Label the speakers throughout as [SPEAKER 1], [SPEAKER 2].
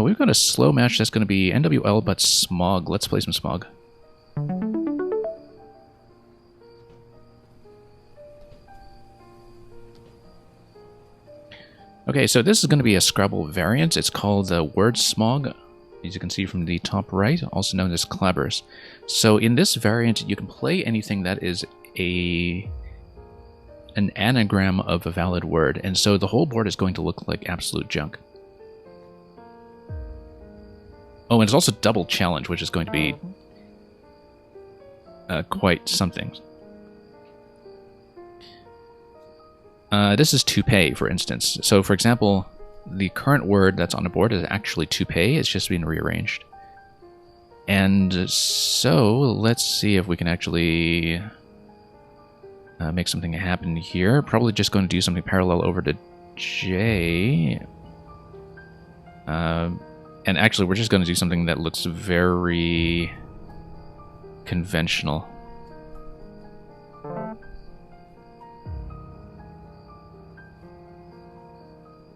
[SPEAKER 1] We've got a slow match that's going to be NWL, but Smog. Let's play some Smog. Okay, so this is going to be a Scrabble variant. It's called the WordSmog, as you can see from the top right, also known as Clabbers. So in this variant, you can play anything that is an anagram of a valid word, and so the whole board is going to look like absolute junk. Oh, and it's also double challenge, which is going to be quite something. This is toupee, for instance. So, for example, the current word that's on the board is actually toupee. It's just been rearranged. And so, let's see if we can actually make something happen here. Probably just going to do something parallel over to J. And actually, we're just going to do something that looks very conventional.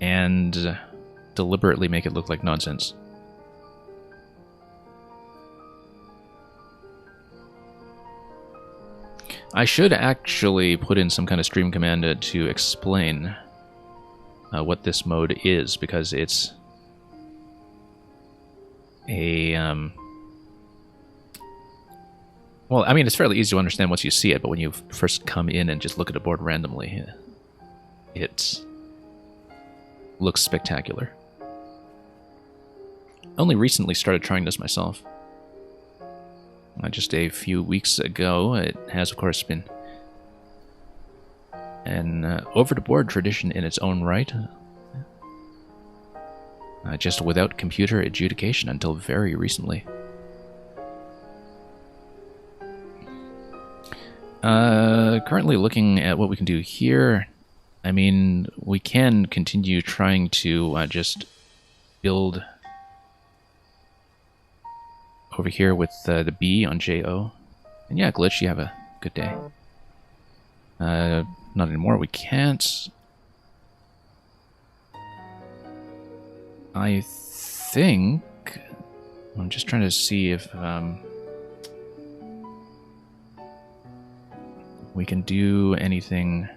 [SPEAKER 1] And deliberately make it look like nonsense. I should actually put in some kind of stream command to explain what this mode is, because it's a... well, I mean, it's fairly easy to understand once you see it, but when you first come in and just look at a board randomly, it looks spectacular. Only recently started trying this myself. Just a few weeks ago. It has, of course, been an over-the-board tradition in its own right. Just without computer adjudication until very recently. Currently looking at what we can do here. I mean, we can continue trying to just build over here with the B on JO. And yeah, Glitch, you have a good day. Not anymore, we can't. I think... I'm just trying to see if we can do anything...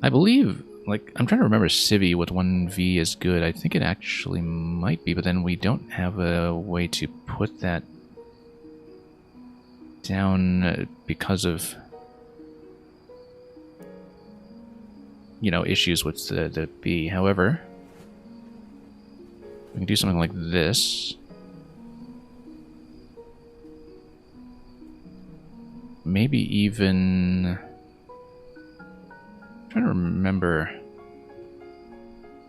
[SPEAKER 1] I believe, like, I'm trying to remember Civi with 1V is good. I think it actually might be, but then we don't have a way to put that down because of, you know, issues with the B. However, we can do something like this. Maybe even... I'm trying to remember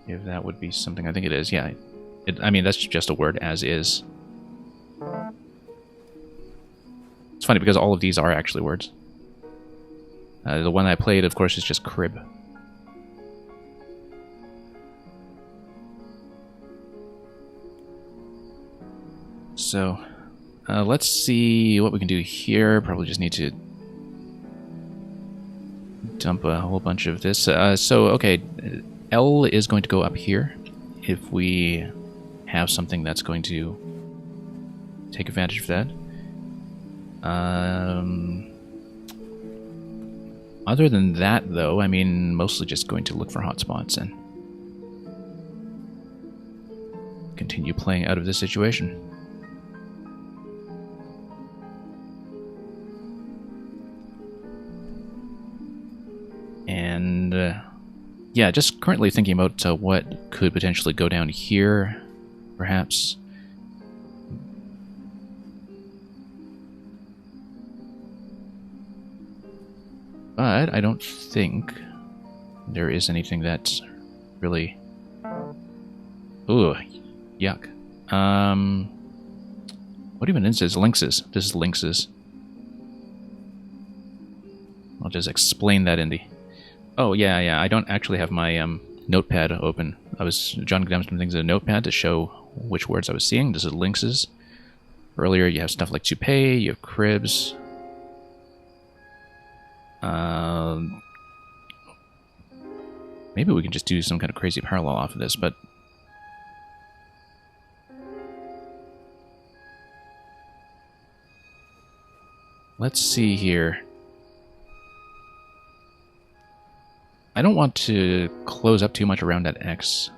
[SPEAKER 1] if that would be something. I think it is, yeah. I mean, that's just a word, as is. It's funny because all of these are actually words. The one I played, of course, is just crib. So, let's see what we can do here. Probably just need to dump a whole bunch of this. So, okay, L is going to go up here if we have something that's going to take advantage of that. Other than that, though, I mean, mostly just going to look for hotspots and continue playing out of this situation. And, yeah, just currently thinking about what could potentially go down here, perhaps. But I don't think there is anything that's really... Ooh, yuck. What even is this? Lynxes. This is lynxes. I'll just explain that in the... Oh, yeah, I don't actually have my notepad open. I was jotting down some things in a notepad to show which words I was seeing. This is lynxes. Earlier you have stuff like toupee, you have cribs. Maybe we can just do some kind of crazy parallel off of this, but... Let's see here. I don't want to close up too much around that X.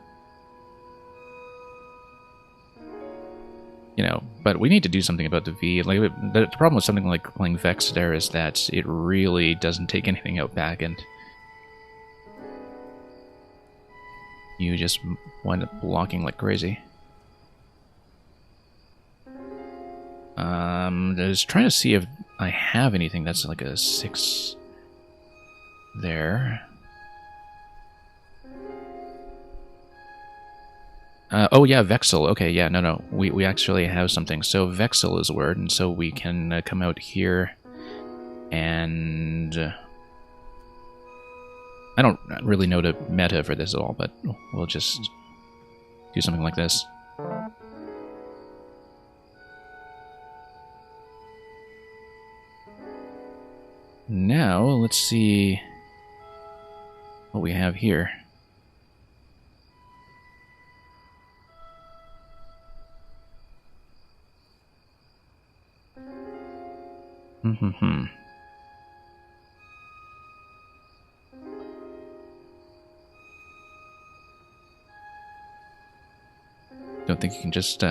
[SPEAKER 1] You know, but we need to do something about the V. Like, the problem with something like playing Vex there is that it really doesn't take anything out back, and you just wind up blocking like crazy. I was trying to see if I have anything that's like a 6 there. Oh yeah, Vexel. Okay, yeah, no. We actually have something. So Vexel is a word, and so we can come out here and... I don't really know the meta for this at all, but we'll just do something like this. Now, let's see what we have here. Don't think you can just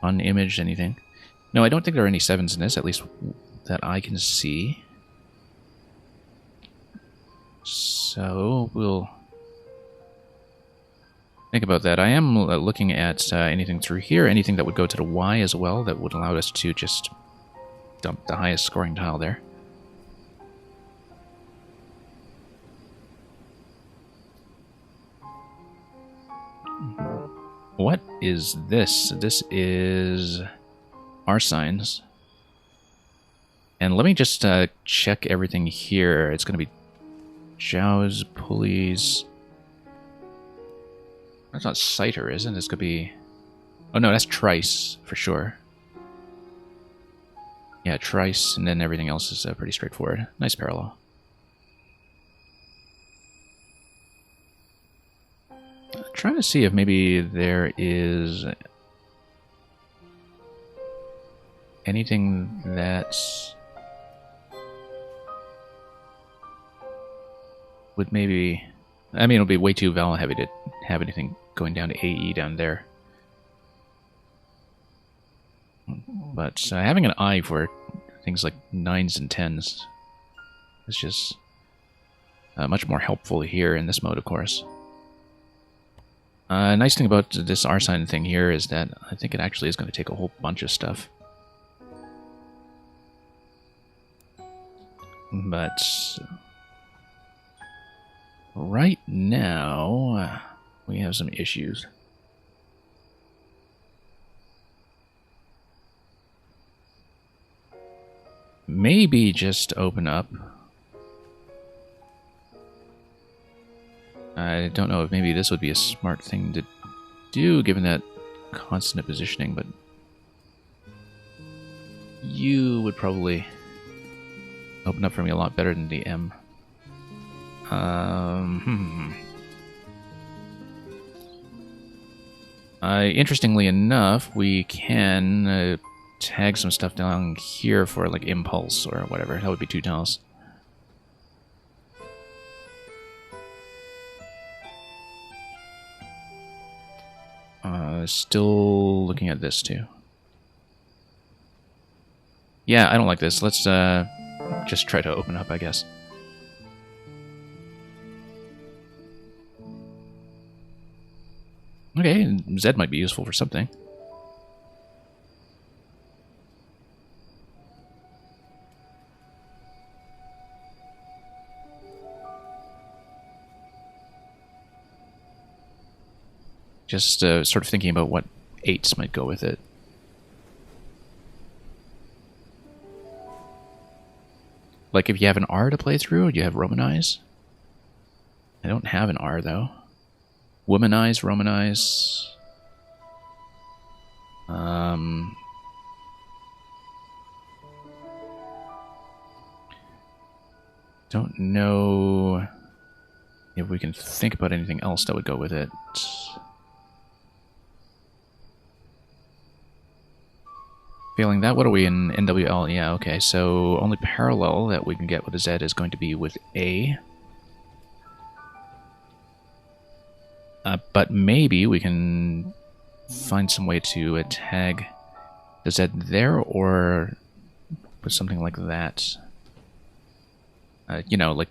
[SPEAKER 1] unimage anything. No, I don't think there are any 7s in this, at least that I can see. So we'll think about that. I am looking at anything through here, anything that would go to the Y as well, that would allow us to just dump the highest scoring tile there. What is this? This is our signs. And let me just check everything here. It's going to be jows, pulleys. That's not citer, is it? This could be... Oh no, that's trice, for sure. Yeah, trice, and then everything else is pretty straightforward. Nice parallel. Trying to see if maybe there is anything that's... would maybe... I mean, it'll be way too vowel heavy to have anything going down to AE down there. But having an I for things like 9s and 10s is just much more helpful here in this mode, of course. Nice thing about this R sign thing here is that I think it actually is going to take a whole bunch of stuff. But right now, we have some issues. Maybe just open up. I don't know if maybe this would be a smart thing to do, given that constant positioning, but you would probably open up for me a lot better than the M. Interestingly enough, we can tag some stuff down here for like impulse or whatever. That would be 2 tiles. Still looking at this too. Yeah, I don't like this. Let's just try to open up, I guess. Okay, Z might be useful for something. Just sort of thinking about what 8s might go with it. Like if you have an R to play through, you have Romanize. I don't have an R though. Womanize, Romanize. Don't know If we can think about anything else that would go with it. Failing that, what are we in NWL? Yeah, okay, so only parallel that we can get with a Z is going to be with A. But maybe we can find some way to tag the Z there, or put something like that. You know, like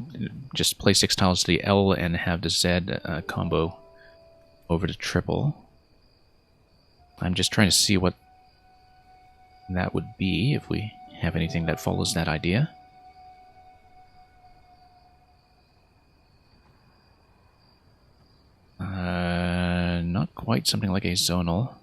[SPEAKER 1] just play 6 tiles to the L and have the Z combo over to triple. I'm just trying to see what that would be if we have anything that follows that idea. Not quite something like a zonal.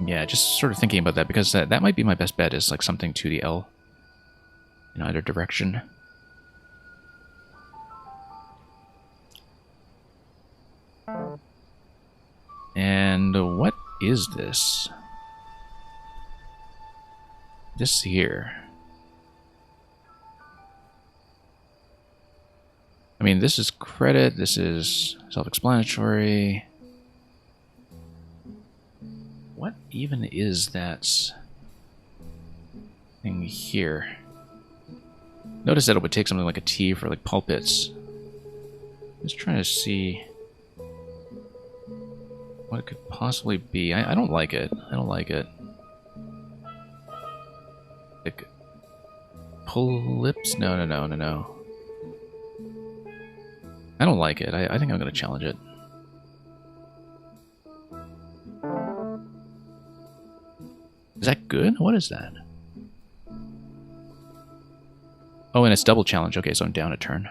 [SPEAKER 1] Yeah, just sort of thinking about that, because that might be my best bet, is like something to the L in either direction. And what is this? This here. I mean, this is credit, this is self-explanatory. What even is that thing here? Notice that it would take something like a T for like pulpits. Just trying to see what it could possibly be. I don't like it. I don't like it. Like, pull lips? No. I don't like it. I think I'm going to challenge it. Is that good? What is that? Oh, and it's double challenge. Okay, so I'm down a turn.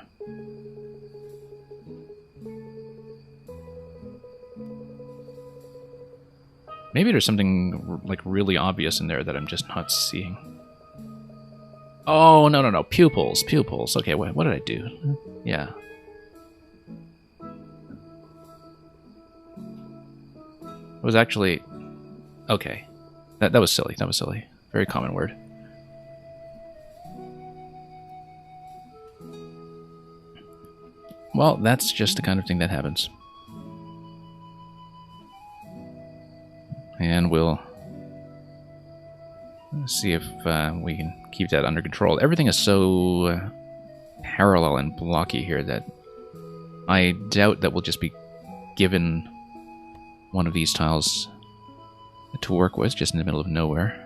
[SPEAKER 1] Maybe there's something like really obvious in there that I'm just not seeing. Oh, no. Pupils. Okay, what did I do? Yeah. It was actually... Okay. That was silly. That was silly. Very common word. Well, that's just the kind of thing that happens. And we'll see if we can keep that under control. Everything is so parallel and blocky here that I doubt that we'll just be given one of these tiles to work with, just in the middle of nowhere.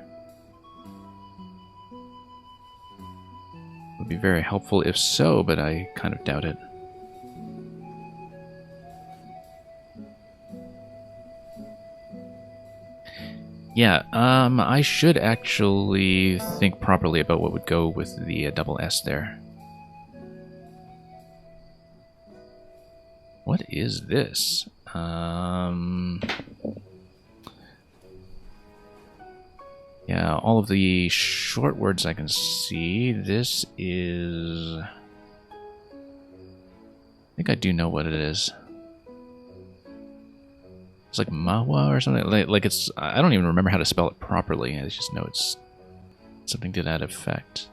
[SPEAKER 1] Would be very helpful if so, but I kind of doubt it. Yeah, I should actually think properly about what would go with the double S there. What is this? Yeah, all of the short words I can see. This is... I think I do know what it is. It's like Mawa or something. Like it's... I don't even remember how to spell it properly. I just know it's something to that effect.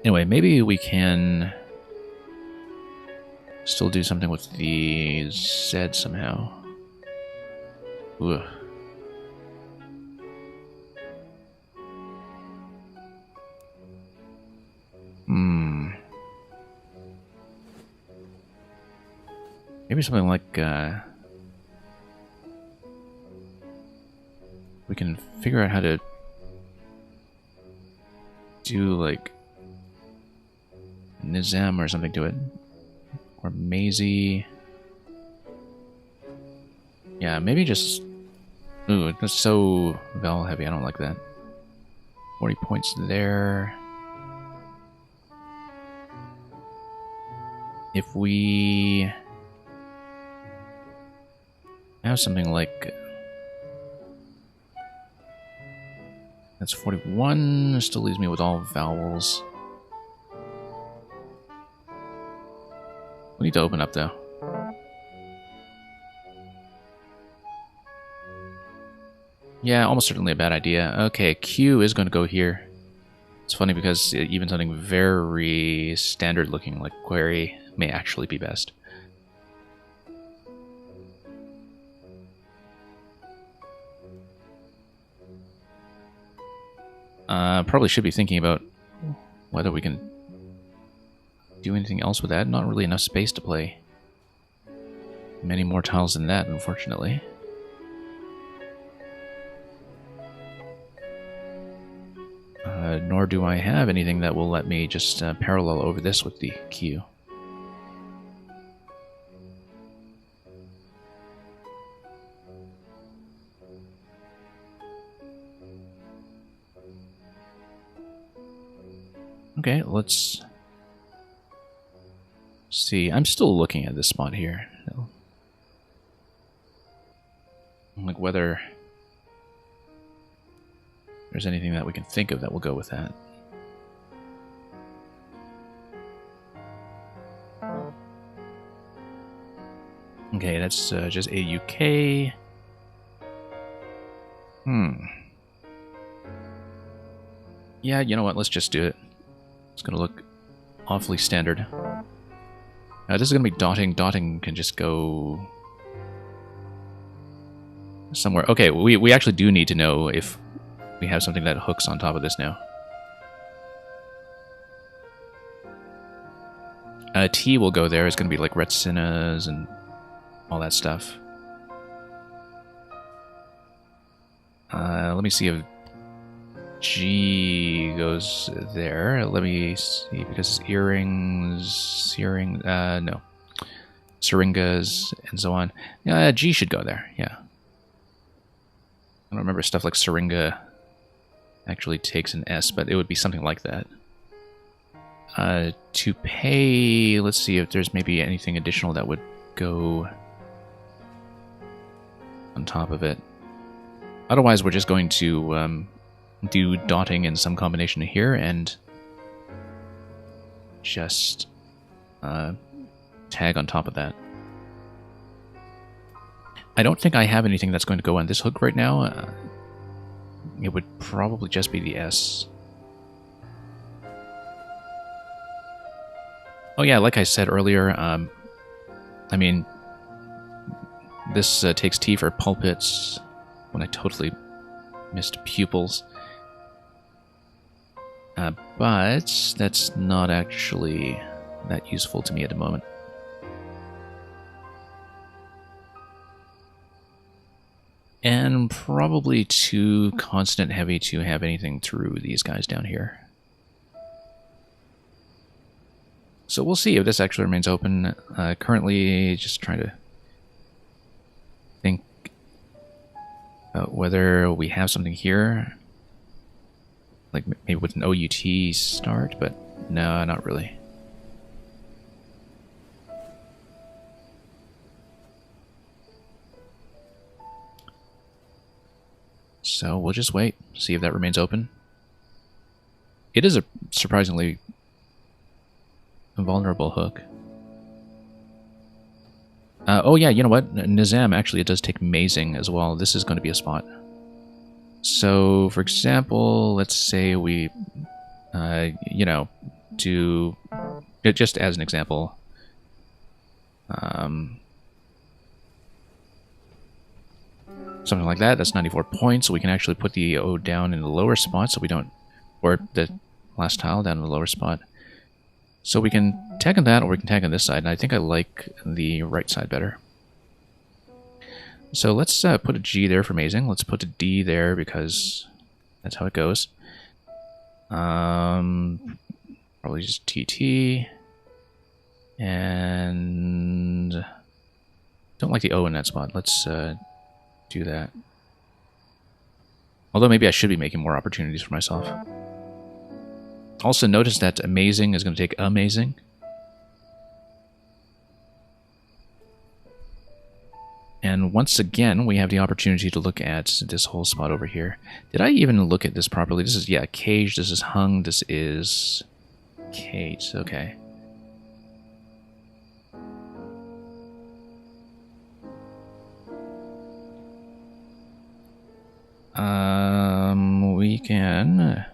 [SPEAKER 1] Anyway, maybe we can still do something with the Z somehow. Ugh. Maybe something like, we can figure out how to do, like, Nizam or something to it. Or Maisie. Yeah, maybe just... Ooh, that's so vowel heavy, I don't like that. 40 points there. If we... have something like... That's 41. It still leaves me with all vowels. We need to open up, though. Yeah, almost certainly a bad idea. Okay, Q is going to go here. It's funny because even something very standard looking like query may actually be best. Probably should be thinking about whether we can do anything else with that. Not really enough space to play many more tiles than that, unfortunately. Nor do I have anything that will let me just parallel over this with the Q. Okay, let's see. I'm still looking at this spot here. Like whether there's anything that we can think of that will go with that. Okay, that's just AUK. Yeah, you know what? Let's just do it. It's going to look awfully standard. This is going to be dotting. Dotting can just go somewhere. Okay, we actually do need to know if we have something that hooks on top of this now. T will go there. It's going to be like retinas and all that stuff. Let me see if G goes there. Let me see, because earrings, no. Syringas, and so on. G should go there, yeah. I don't remember stuff like syringa actually takes an S, but it would be something like that. To pay, let's see if there's maybe anything additional that would go on top of it. Otherwise, we're just going to do dotting in some combination here and just tag on top of that. I don't think I have anything that's going to go on this hook right now. It would probably just be the S. Oh yeah, like I said earlier, I mean, this takes T for pulpits when I totally missed pupils. But that's not actually that useful to me at the moment. And probably too consonant heavy to have anything through these guys down here. So we'll see if this actually remains open. Currently, just trying to think about whether we have something here. Like maybe with an OUT start, but no, not really. So we'll just wait, see if that remains open. It is a surprisingly vulnerable hook. Oh yeah, you know what? Nizam, actually, it does take mazing as well. This is going to be a spot. So, for example, let's say we, you know, do, just as an example, something like that. That's 94 points, so we can actually put the O down in the lower spot, so we don't, or the last tile down in the lower spot. So we can tag on that, or we can tag on this side, and I think I like the right side better. So let's put a G there for mazing. Let's put a D there because that's how it goes. Probably just TT. And don't like the O in that spot. Let's do that. Although maybe I should be making more opportunities for myself. Also notice that amazing is going to take amazing. And And once again, we have the opportunity to look at this whole spot over here. Did I even look at this properly? This is, yeah, cage, this is hung, this is cage, okay. We can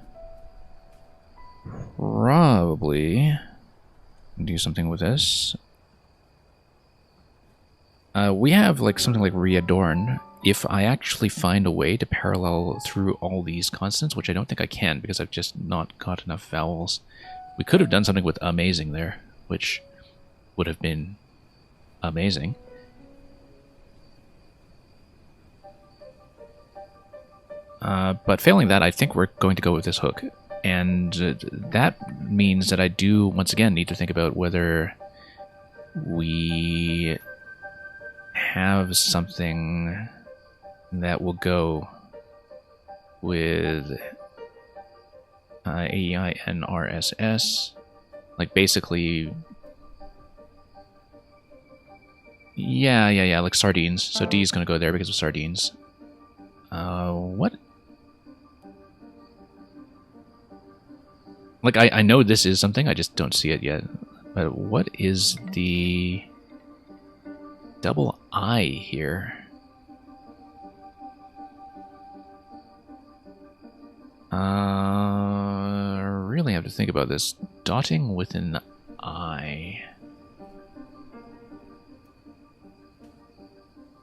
[SPEAKER 1] probably do something with this. We have like something like readorn. If I actually find a way to parallel through all these constants, which I don't think I can because I've just not got enough vowels, we could have done something with amazing there, which would have been amazing. But failing that, I think we're going to go with this hook. And that means that I do, once again, need to think about whether we have something that will go with AEINRSS. Like, basically... Yeah, like sardines. So D is going to go there because of sardines. What? Like, I know this is something, I just don't see it yet. But what is the double I here? Really have to think about this. Dotting with an I.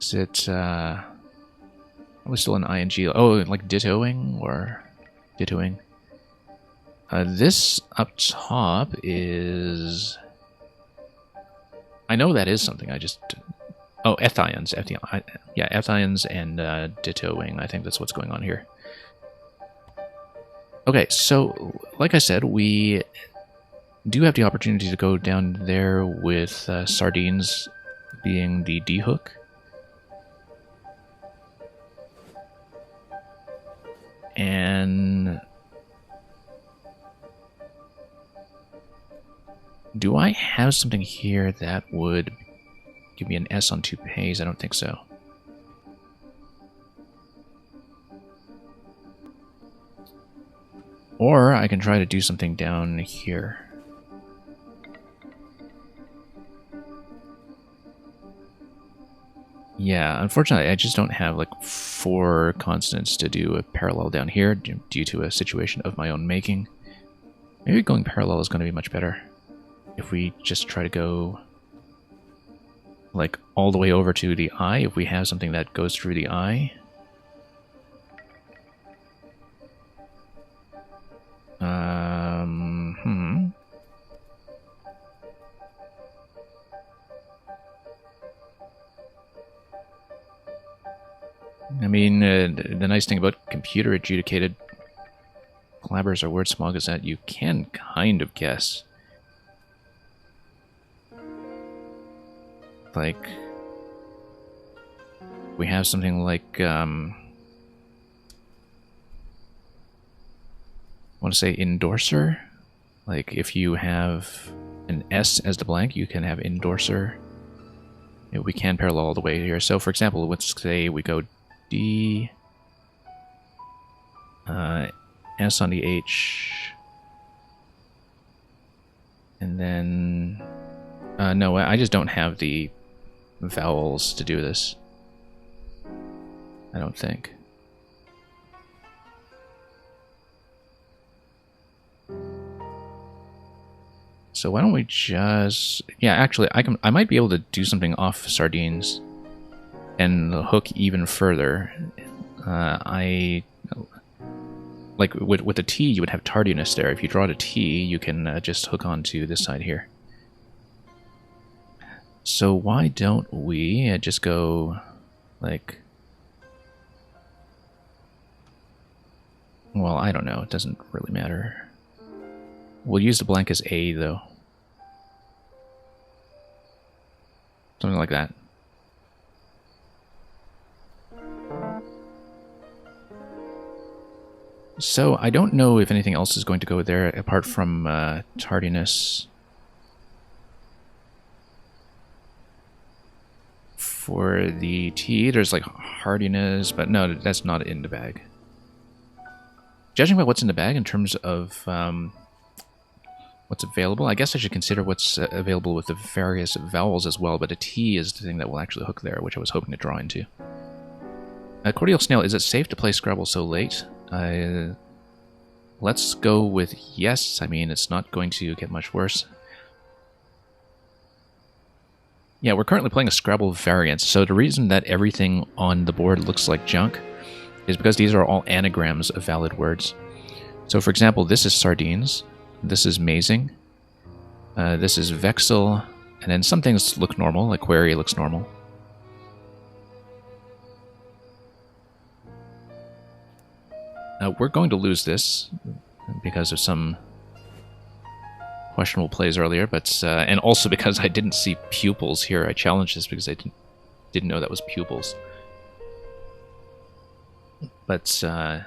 [SPEAKER 1] Is it, was still an ing. Oh, like dittoing or dittoing. This up top is... I know that is something, I just... Oh, ethions. Yeah, ethions and dittoing. I think that's what's going on here. Okay, so, like I said, we do have the opportunity to go down there with sardines being the D hook. And... do I have something here that would give me an S on toupees? I don't think so. Or I can try to do something down here. Yeah, unfortunately, I just don't have like 4 consonants to do a parallel down here due to a situation of my own making. Maybe going parallel is going to be much better. If we just try to go like all the way over to the I, if we have something that goes through the I. I mean, the nice thing about computer adjudicated Clabbers or WordSmog is that you can kind of guess. Like, we have something like, I want to say endorser. Like, if you have an S as the blank, you can have endorser. Yeah, we can parallel all the way here. So, for example, let's say we go D, S on the H, and then, no, I just don't have the vowels to do this. I don't think. So why don't we just... yeah, actually, I might be able to do something off sardines and hook even further. Like, with a T, you would have tardiness there. If you draw a T, you can just hook onto this side here. So why don't we just go, like... well, I don't know. It doesn't really matter. We'll use the blank as A, though. Something like that. So, I don't know if anything else is going to go there, apart from tardiness. for the T, there's like hardiness, but no, that's not in the bag. Judging by what's in the bag in terms of what's available, I guess I should consider what's available with the various vowels as well, but a T is the thing that will actually hook there, which I was hoping to draw into. Cordial Snail, is it safe to play Scrabble so late? Let's go with yes. I mean, it's not going to get much worse. Yeah, we're currently playing a Scrabble variant, so the reason that everything on the board looks like junk is because these are all anagrams of valid words. So, for example, this is sardines, this is mazing, this is vexel, and then some things look normal, like query looks normal. We're going to lose this because of some questionable plays earlier, but and also because I didn't see pupils here. I challenged this because I didn't know that was pupils. But yeah,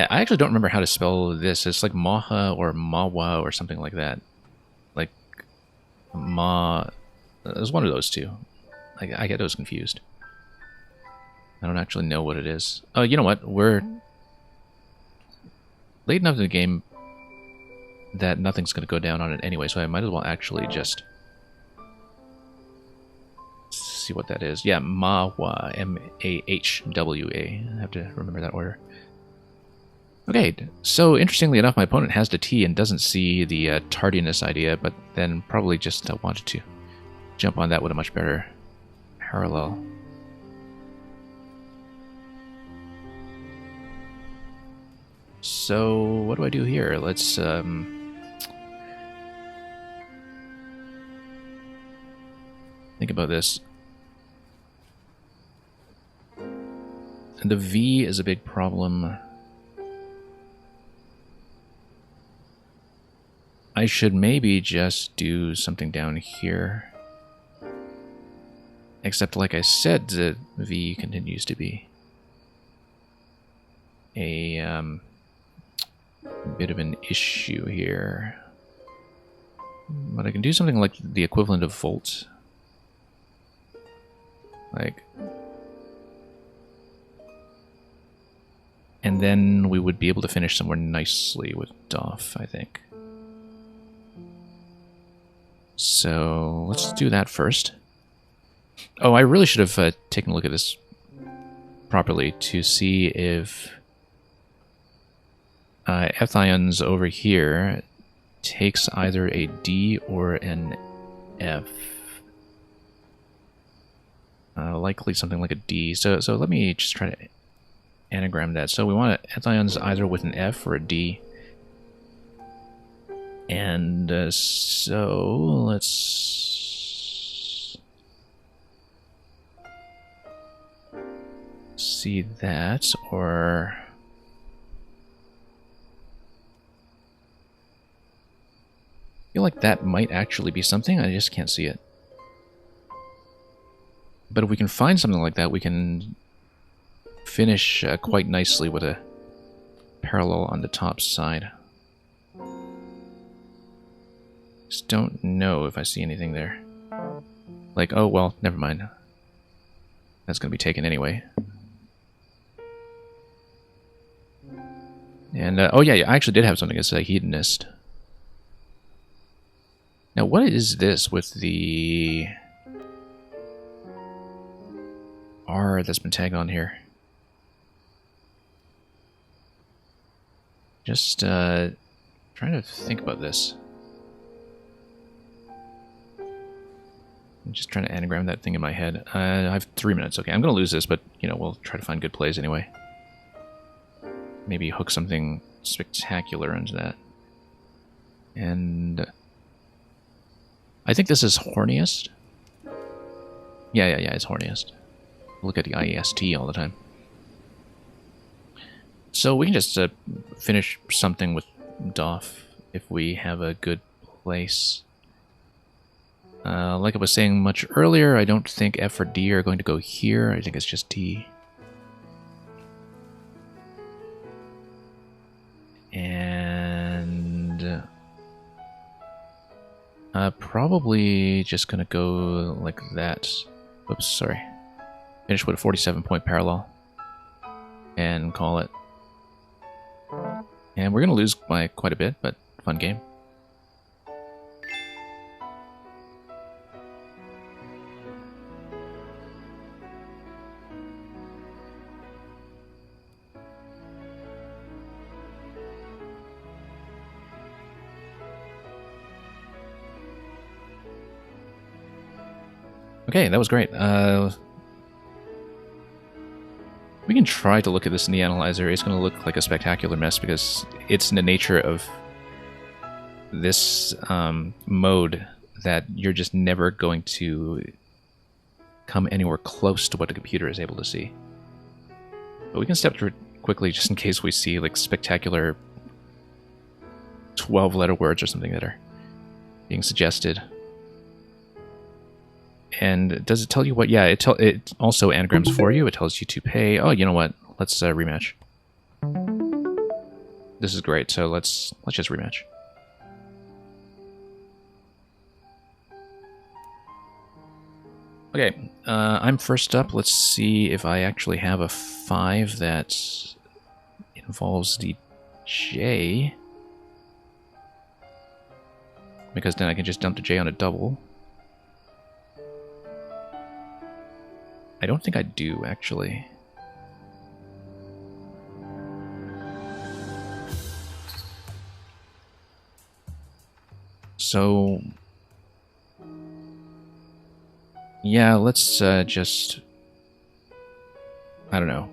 [SPEAKER 1] I actually don't remember how to spell this. It's like Maha or Mawa or something like that. Like Ma. It's one of those two. I get those confused. I don't actually know what it is. Oh, you know what? We're late enough in the game that nothing's going to go down on it anyway, so I might as well actually just see what that is. Yeah, Mahwa, M-A-H-W-A. I have to remember that order. Okay, so interestingly enough, my opponent has the T and doesn't see the tardiness idea, but then probably just wanted to jump on that with a much better parallel. So, what do I do here? Let's, think about this. And the V is a big problem. I should maybe just do something down here. Except, like I said, the V continues to be a bit of an issue here. But I can do something like the equivalent of volt. Like... And then we would be able to finish somewhere nicely with Doff, I think. So, let's do that first. Oh, I really should have taken a look at this properly to see if Ethions over here takes either a D or an F. Likely something like a D. So let me just try to anagram that. So we want Ethions either with an F or a D. And so let's see that, or... I feel like that might actually be something, I just can't see it. But if we can find something like that, we can finish quite nicely with a parallel on the top side. Just don't know if I see anything there. Like, oh, well, never mind. That's going to be taken anyway. And, oh yeah, I actually did have something that's a hedonist. Now, what is this with the R that's been tagged on here? Just trying to think about this. I'm just trying to anagram that thing in my head. I have 3 minutes. Okay, I'm going to lose this, but, you know, we'll try to find good plays anyway. Maybe hook something spectacular into that. And... I think this is horniest. Yeah, it's horniest. Look at the IEST all the time. So we can just finish something with Doff if we have a good place. Like I was saying much earlier, I don't think F or D are going to go here. I think it's just D. And... Probably just gonna go like that. Oops, sorry. Finish with a 47-point parallel. And call it. And we're gonna lose by quite a bit, but fun game. Okay, that was great. We can try to look at this in the analyzer. It's going to look like a spectacular mess because it's in the nature of this mode that you're just never going to come anywhere close to what the computer is able to see. But we can step through it quickly just in case we see like spectacular 12-letter words or something that are being suggested. And does it tell you what? Yeah, it also anagrams for you. It tells you to pay. Oh, you know what? Let's rematch. This is great. So let's just rematch. Okay, I'm first up. Let's see if I actually have a 5 that involves the J. Because then I can just dump the J on a double. I don't think I do, actually. So... yeah, let's just... I don't know.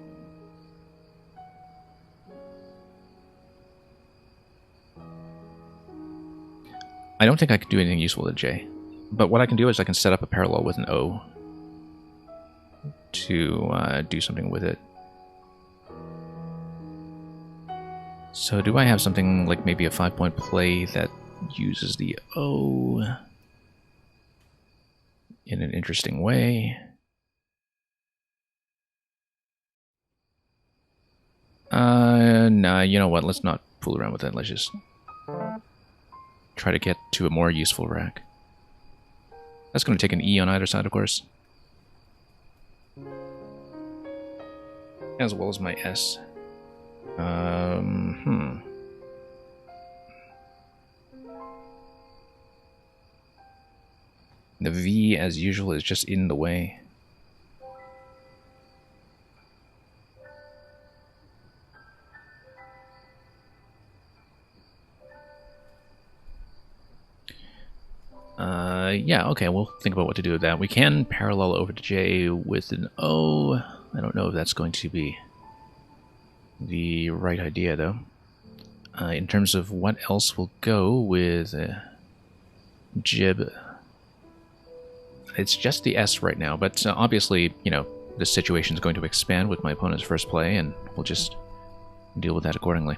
[SPEAKER 1] I don't think I can do anything useful with a J. But what I can do is I can set up a parallel with an O to do something with it. So do I have something like maybe a 5-point play that uses the O in an interesting way? Nah, you know what? Let's not fool around with that. Let's just try to get to a more useful rack. That's going to take an E on either side, of course. As well as my S. The V, as usual, is just in the way. Yeah, okay, we'll think about what to do with that. We can parallel over to J with an O. I don't know if that's going to be the right idea, though. In terms of what else will go with Jib, it's just the S right now, but obviously, you know, the situation is going to expand with my opponent's first play, and we'll just deal with that accordingly.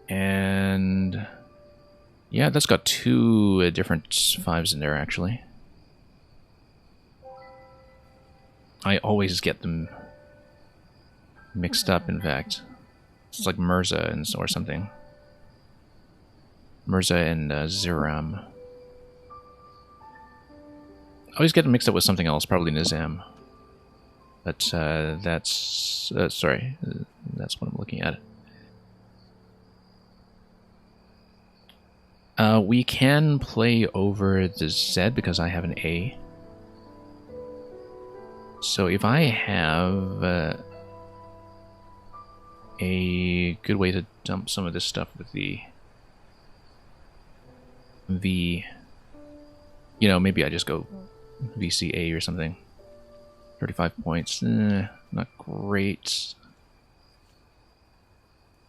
[SPEAKER 1] And yeah, that's got 2 different 5s in there, actually. I always get them mixed up, in fact. It's like Mirza or something. Mirza and Ziram. I always get them mixed up with something else, probably Nizam. But that's... sorry, that's what I'm looking at. We can play over the Z because I have an A. So if I have a good way to dump some of this stuff with the V, you know, maybe I just go VCA or something. 35 points, not great.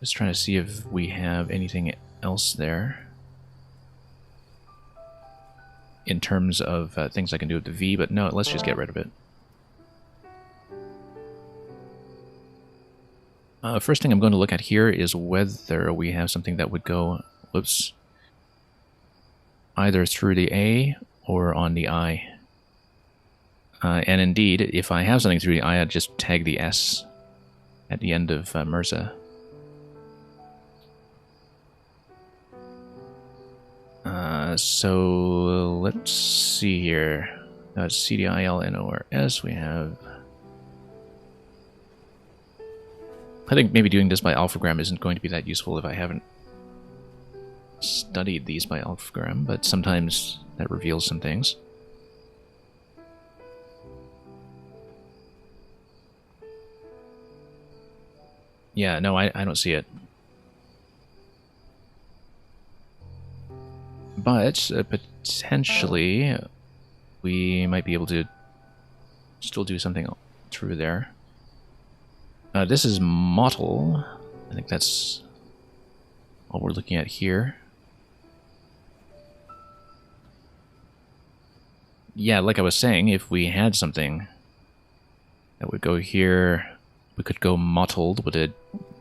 [SPEAKER 1] Just trying to see if we have anything else there in terms of things I can do with the V, but no, let's just get rid of it. First thing I'm going to look at here is whether we have something that would go, whoops, either through the A or on the I. And indeed, if I have something through the I, I'd just tag the S at the end of Mirza. So let's see here. CDILNORS we have. I think maybe doing this by alphagram isn't going to be that useful if I haven't studied these by alphagram, but sometimes that reveals some things. Yeah, no, I don't see it. But potentially we might be able to still do something through there. This is model. I think that's what we're looking at here. Yeah, like I was saying, if we had something that would go here, we could go mottled with a,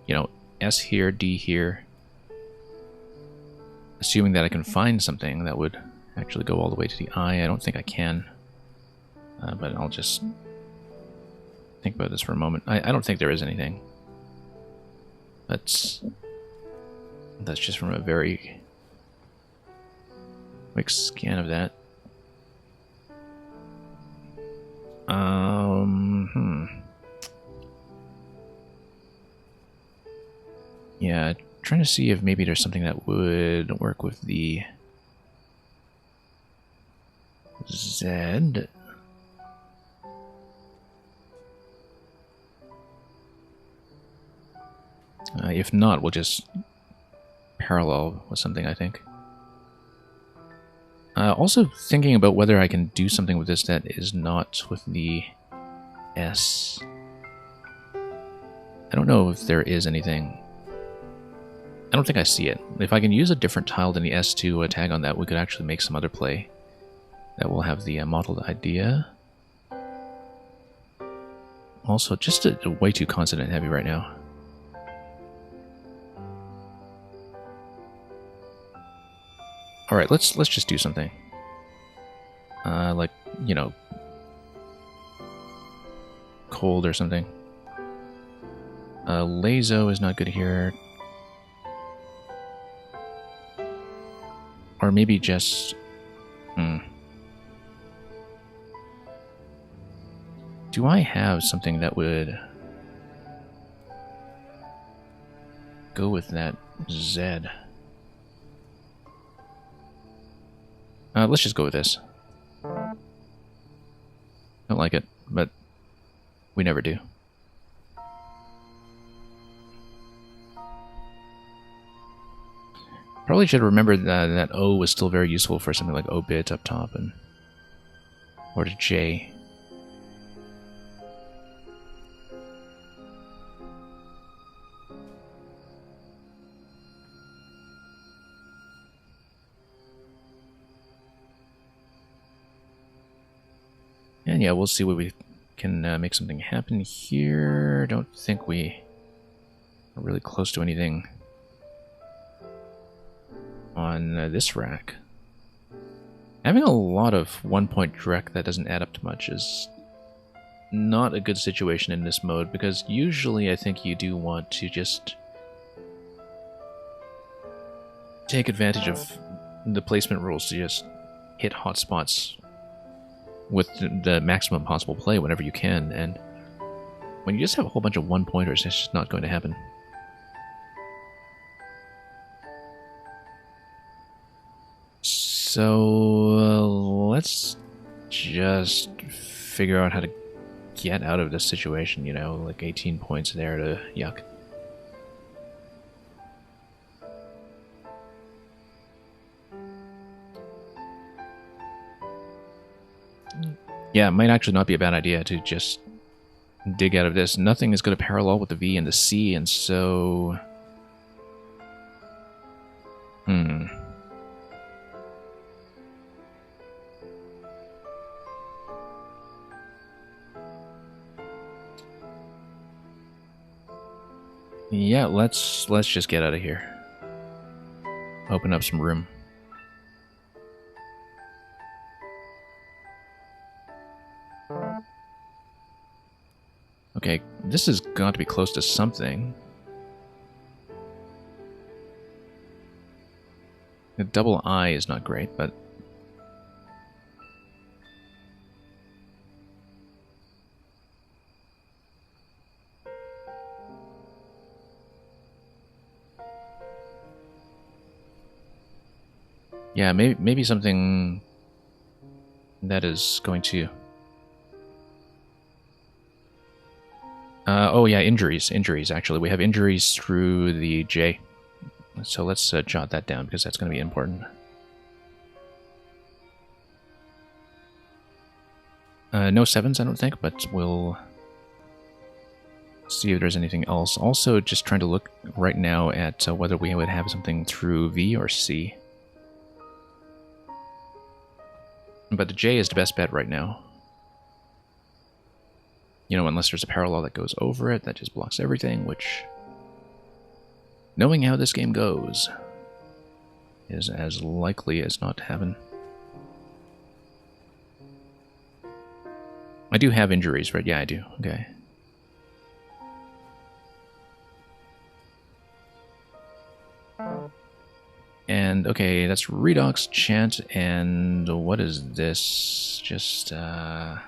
[SPEAKER 1] you know, S here, D here. Assuming that I can find something that would actually go all the way to the I. I don't think I can. But I'll just think about this for a moment. I don't think there is anything. That's just from a very quick scan of that. Yeah, trying to see if maybe there's something that would work with the Z. If not, we'll just parallel with something, I think. Also thinking about whether I can do something with this that is not with the S. I don't know if there is anything. I don't think I see it. If I can use a different tile than the S to tag on that, we could actually make some other play that will have the modeled idea. Also, just way too consonant heavy right now. All right, let's just do something. Like, you know, cold or something. Lazo is not good here. Or maybe just... Do I have something that would go with that Z? Let's just go with this. Don't like it, but we never do. Probably should remember that O was still very useful for something like O-bit up top, and or to J. And yeah, we'll see what we can make something happen here. Don't think we are really close to anything on this rack. Having a lot of one-point direct that doesn't add up to much is not a good situation in this mode, because usually I think you do want to just take advantage of the placement rules to just hit hotspots with the maximum possible play whenever you can, and when you just have a whole bunch of one-pointers, it's just not going to happen. So let's just figure out how to get out of this situation, you know, like 18 points there to yuck. Yeah, it might actually not be a bad idea to just dig out of this. Nothing is going to parallel with the V and the C, and so... Yeah, let's just get out of here. Open up some room. Okay, this has got to be close to something. The double I is not great, but... yeah, maybe something that is going to... oh yeah, injuries, actually. We have injuries through the J. So let's jot that down, because that's going to be important. No 7s, I don't think, but we'll see if there's anything else. Also, just trying to look right now at whether we would have something through V or C. But the J is the best bet right now. You know, unless there's a parallel that goes over it, that just blocks everything, which, knowing how this game goes, is as likely as not to happen. I do have injuries, right? Yeah, I do. Okay. And, okay, that's Redox, Chant, and what is this? Just, what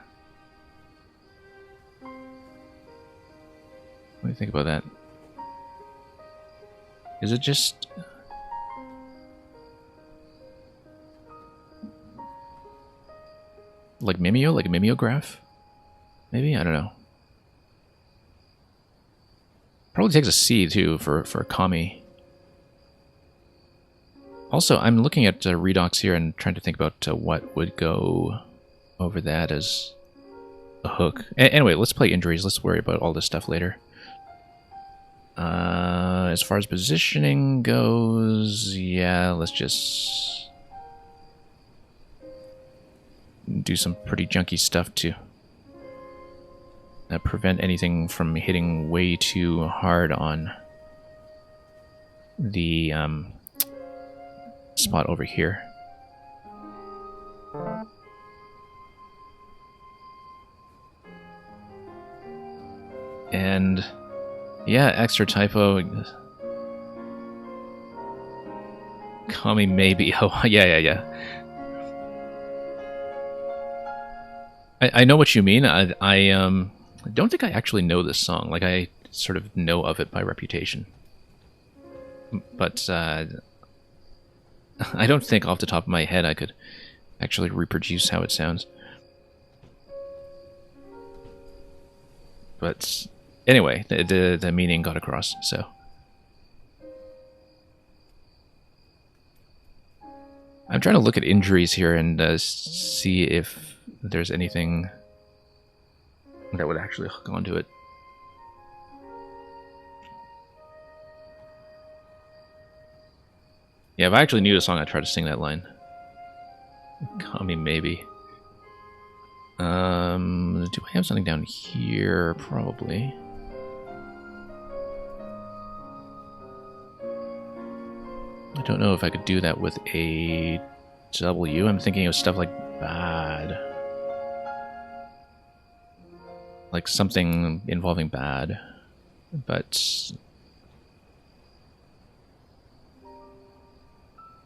[SPEAKER 1] do you think about that? Is it just... like Mimeo? Like a mimeograph? Maybe? I don't know. Probably takes a C, too, for Kami. Also, I'm looking at Redox here and trying to think about what would go over that as a hook. Anyway, let's play injuries. Let's worry about all this stuff later. As far as positioning goes, yeah, let's just do some pretty junky stuff to prevent anything from hitting way too hard on the spot over here. And yeah, extra typo. Kami maybe. Oh, yeah. I know what you mean. I don't think I actually know this song. Like, I sort of know of it by reputation. But I don't think off the top of my head I could actually reproduce how it sounds. But anyway, the meaning got across, so. I'm trying to look at injuries here and see if there's anything that would actually hook onto it. Yeah, if I actually knew the song, I'd try to sing that line. Kami, maybe. Do I have something down here? Probably. I don't know if I could do that with a W. I'm thinking of stuff like bad. Like something involving bad. But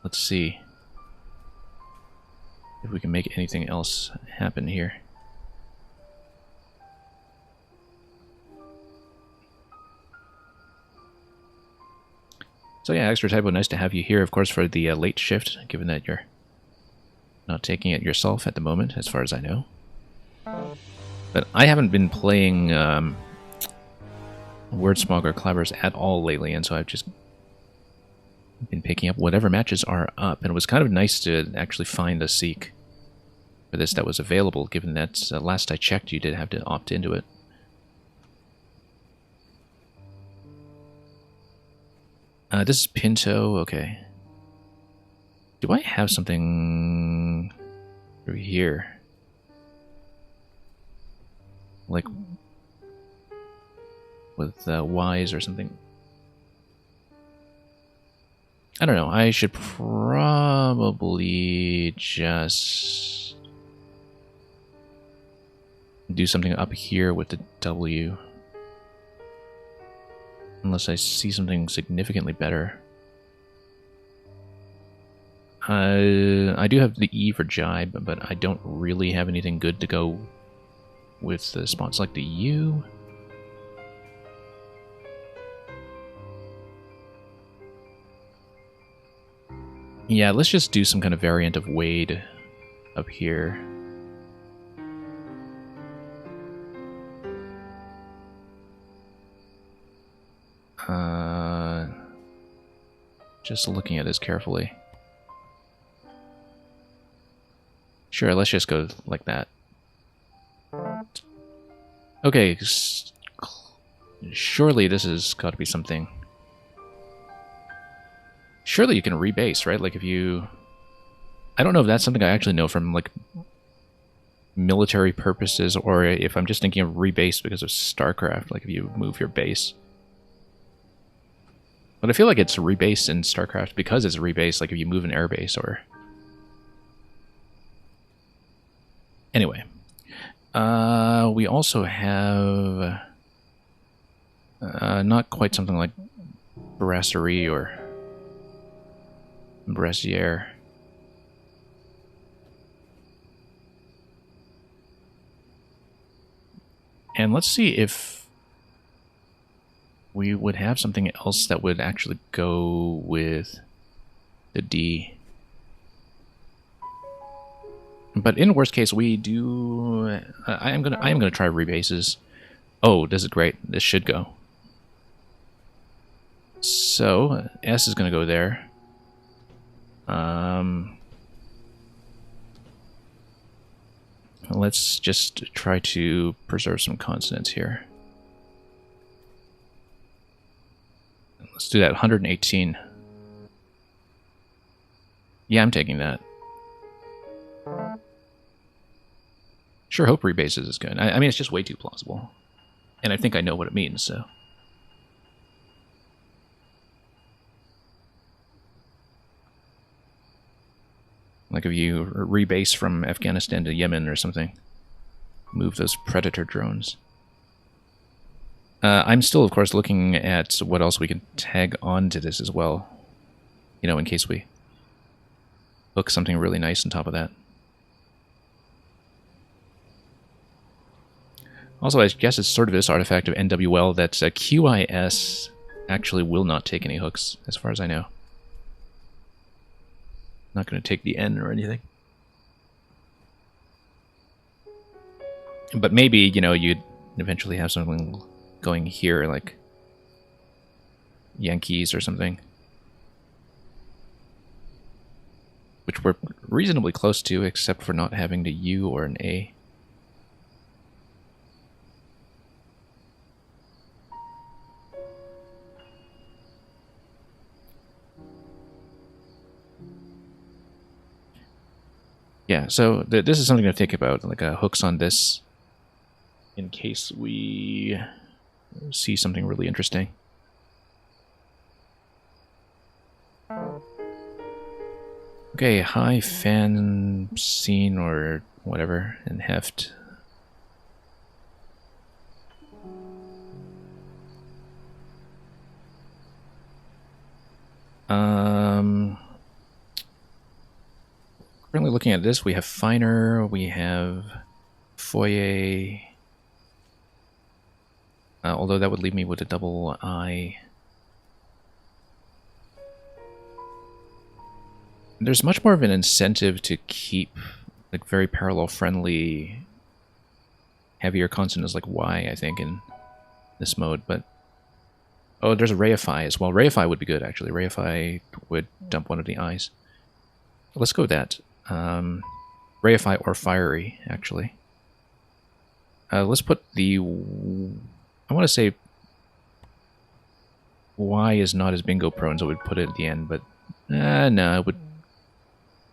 [SPEAKER 1] let's see if we can make anything else happen here. So yeah, extra typo, nice to have you here, of course, for the late shift, given that you're not taking it yourself at the moment, as far as I know. But I haven't been playing WordSmog or Clabbers at all lately, and so I've just been picking up whatever matches are up, and it was kind of nice to actually find a seek for this that was available, given that last I checked you did have to opt into it. This is Pinto, okay. Do I have something through here? Like with Y's or something? I don't know, I should probably just do something up here with the W. Unless I see something significantly better. I do have the E for jibe, but I don't really have anything good to go with the spots like the U. Yeah, let's just do some kind of variant of Wade up here. Just looking at this carefully. Sure, let's just go like that. Okay, surely this has got to be something. Surely you can rebase, right? Like if you... I don't know if that's something I actually know from like military purposes, or if I'm just thinking of rebase because of StarCraft, like if you move your base. But I feel like it's rebase in StarCraft because it's rebase, like if you move an airbase or... Anyway. We also have... not quite something like Brasserie or Brassiere. And let's see if we would have something else that would actually go with the D. But in worst case, we do. I am gonna try rebases. Oh, this is great. This should go. So S is gonna go there. Let's just try to preserve some consonants here. Let's do that. 118. Yeah, I'm taking that. Sure hope rebases is good. I mean, it's just way too plausible. And I think I know what it means, so... Like if you rebase from Afghanistan to Yemen or something. Move those Predator drones. I'm still, of course, looking at what else we can tag on to this as well. You know, in case we hook something really nice on top of that. Also, I guess it's sort of this artifact of NWL that QIS actually will not take any hooks, as far as I know. Not going to take the N or anything. But maybe, you know, you'd eventually have something going here, like Yankees or something. Which we're reasonably close to, except for not having the U or an A. Yeah, so this is something to think about, like hooks on this, in case we see something really interesting. Okay, high fan scene or whatever, and heft. Currently looking at this, we have Finer, we have Foyer, although that would leave me with a double I. There's much more of an incentive to keep like very parallel friendly heavier consonants like Y, I think, in this mode, but oh, there's a Reify as well. Reify would be good, actually. Reify would dump one of the I's. Let's go with that. Reify or Fiery, actually. Let's put the... I want to say Y is not as bingo prone, so I would put it at the end, but no, it would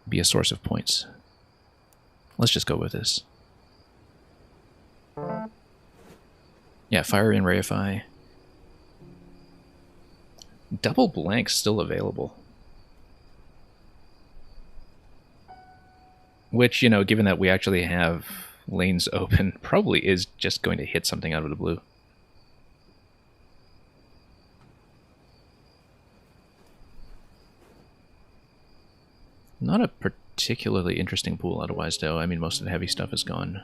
[SPEAKER 1] be a source of points. Let's just go with this. Yeah, Fiery and Reify. Double Blank's still available. Which, you know, given that we actually have lanes open, probably is just going to hit something out of the blue. Not a particularly interesting pool otherwise, though. I mean, most of the heavy stuff is gone.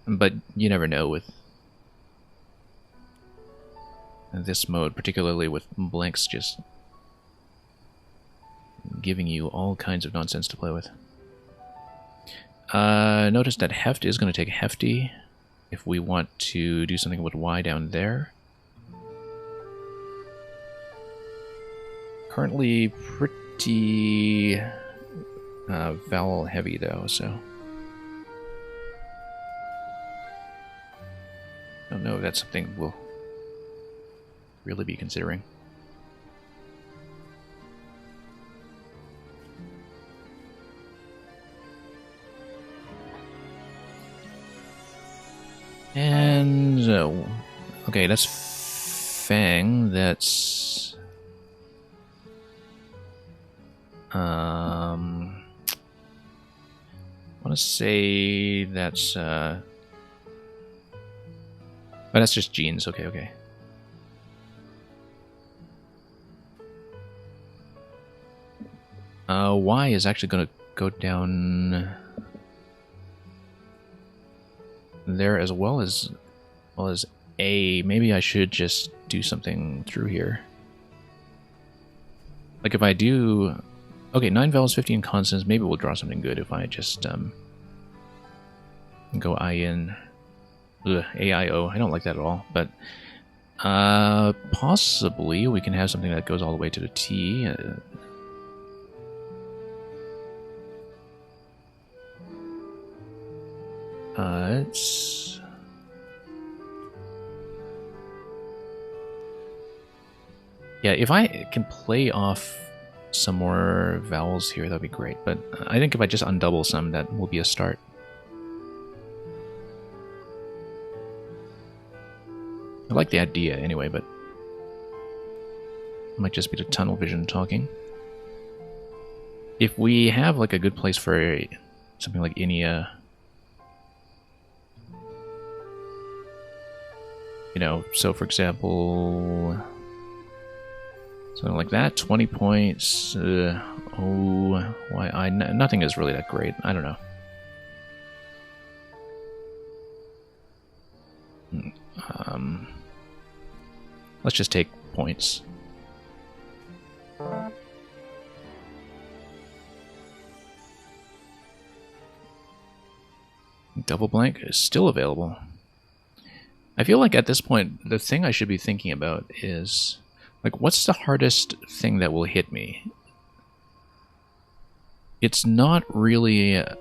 [SPEAKER 1] But you never know with this mode, particularly with blanks just giving you all kinds of nonsense to play with. Notice that heft is going to take hefty if we want to do something with Y down there. Currently pretty vowel heavy though, so I don't know if that's something we'll really be considering. And okay, that's Fang. That's I want to say that's oh, that's just genes. Okay, okay. Y is actually going to go down there as well as A. Maybe I should just do something through here. Like if I do, okay, 9 vowels, 15 consonants. Maybe we'll draw something good if I just go I in. Ugh, A I O. I don't like that at all. But possibly we can have something that goes all the way to the T. It's yeah, if I can play off some more vowels here, that'd be great. But I think if I just undouble some, that will be a start. I like the idea anyway, but it might just be the tunnel vision talking. If we have like a good place for something like Inia, you know, so for example, something like that, 20 points. Oh, why? Nothing is really that great. I don't know. Let's just take points. Double blank is still available. I feel like at this point, the thing I should be thinking about is, like, what's the hardest thing that will hit me? It's not really a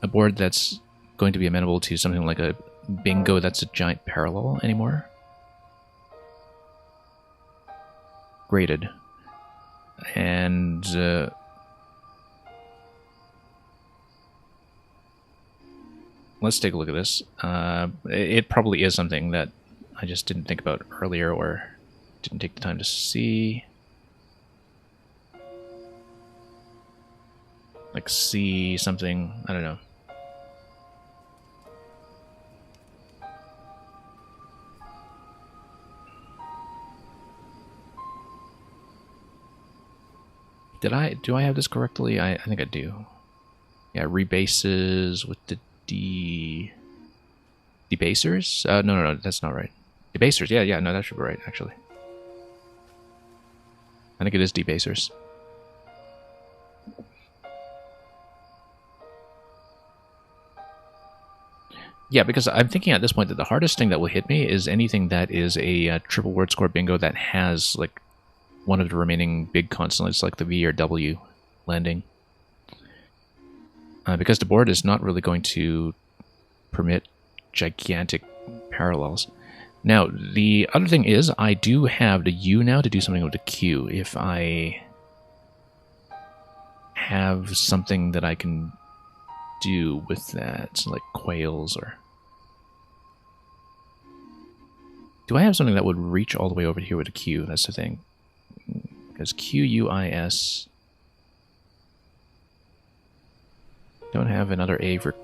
[SPEAKER 1] board that's going to be amenable to something like a bingo that's a giant parallel anymore. Graded. And let's take a look at this. It probably is something that I just didn't think about earlier or didn't take the time to see. Like C something, I don't know. Do I have this correctly? I think I do. Yeah, rebases with the debasers? No, that's not right. Debasers, yeah, no, that should be right, actually. I think it is debasers. Yeah, because I'm thinking at this point that the hardest thing that will hit me is anything that is a triple word score bingo that has, like, one of the remaining big consonants, like the V or W landing. Because the board is not really going to permit gigantic parallels. Now, the other thing is, I do have the U now to do something with the Q. If I have something that I can do with that, like quails or... Do I have something that would reach all the way over here with a Q? That's the thing. Because Q-U-I-S... Don't have another A for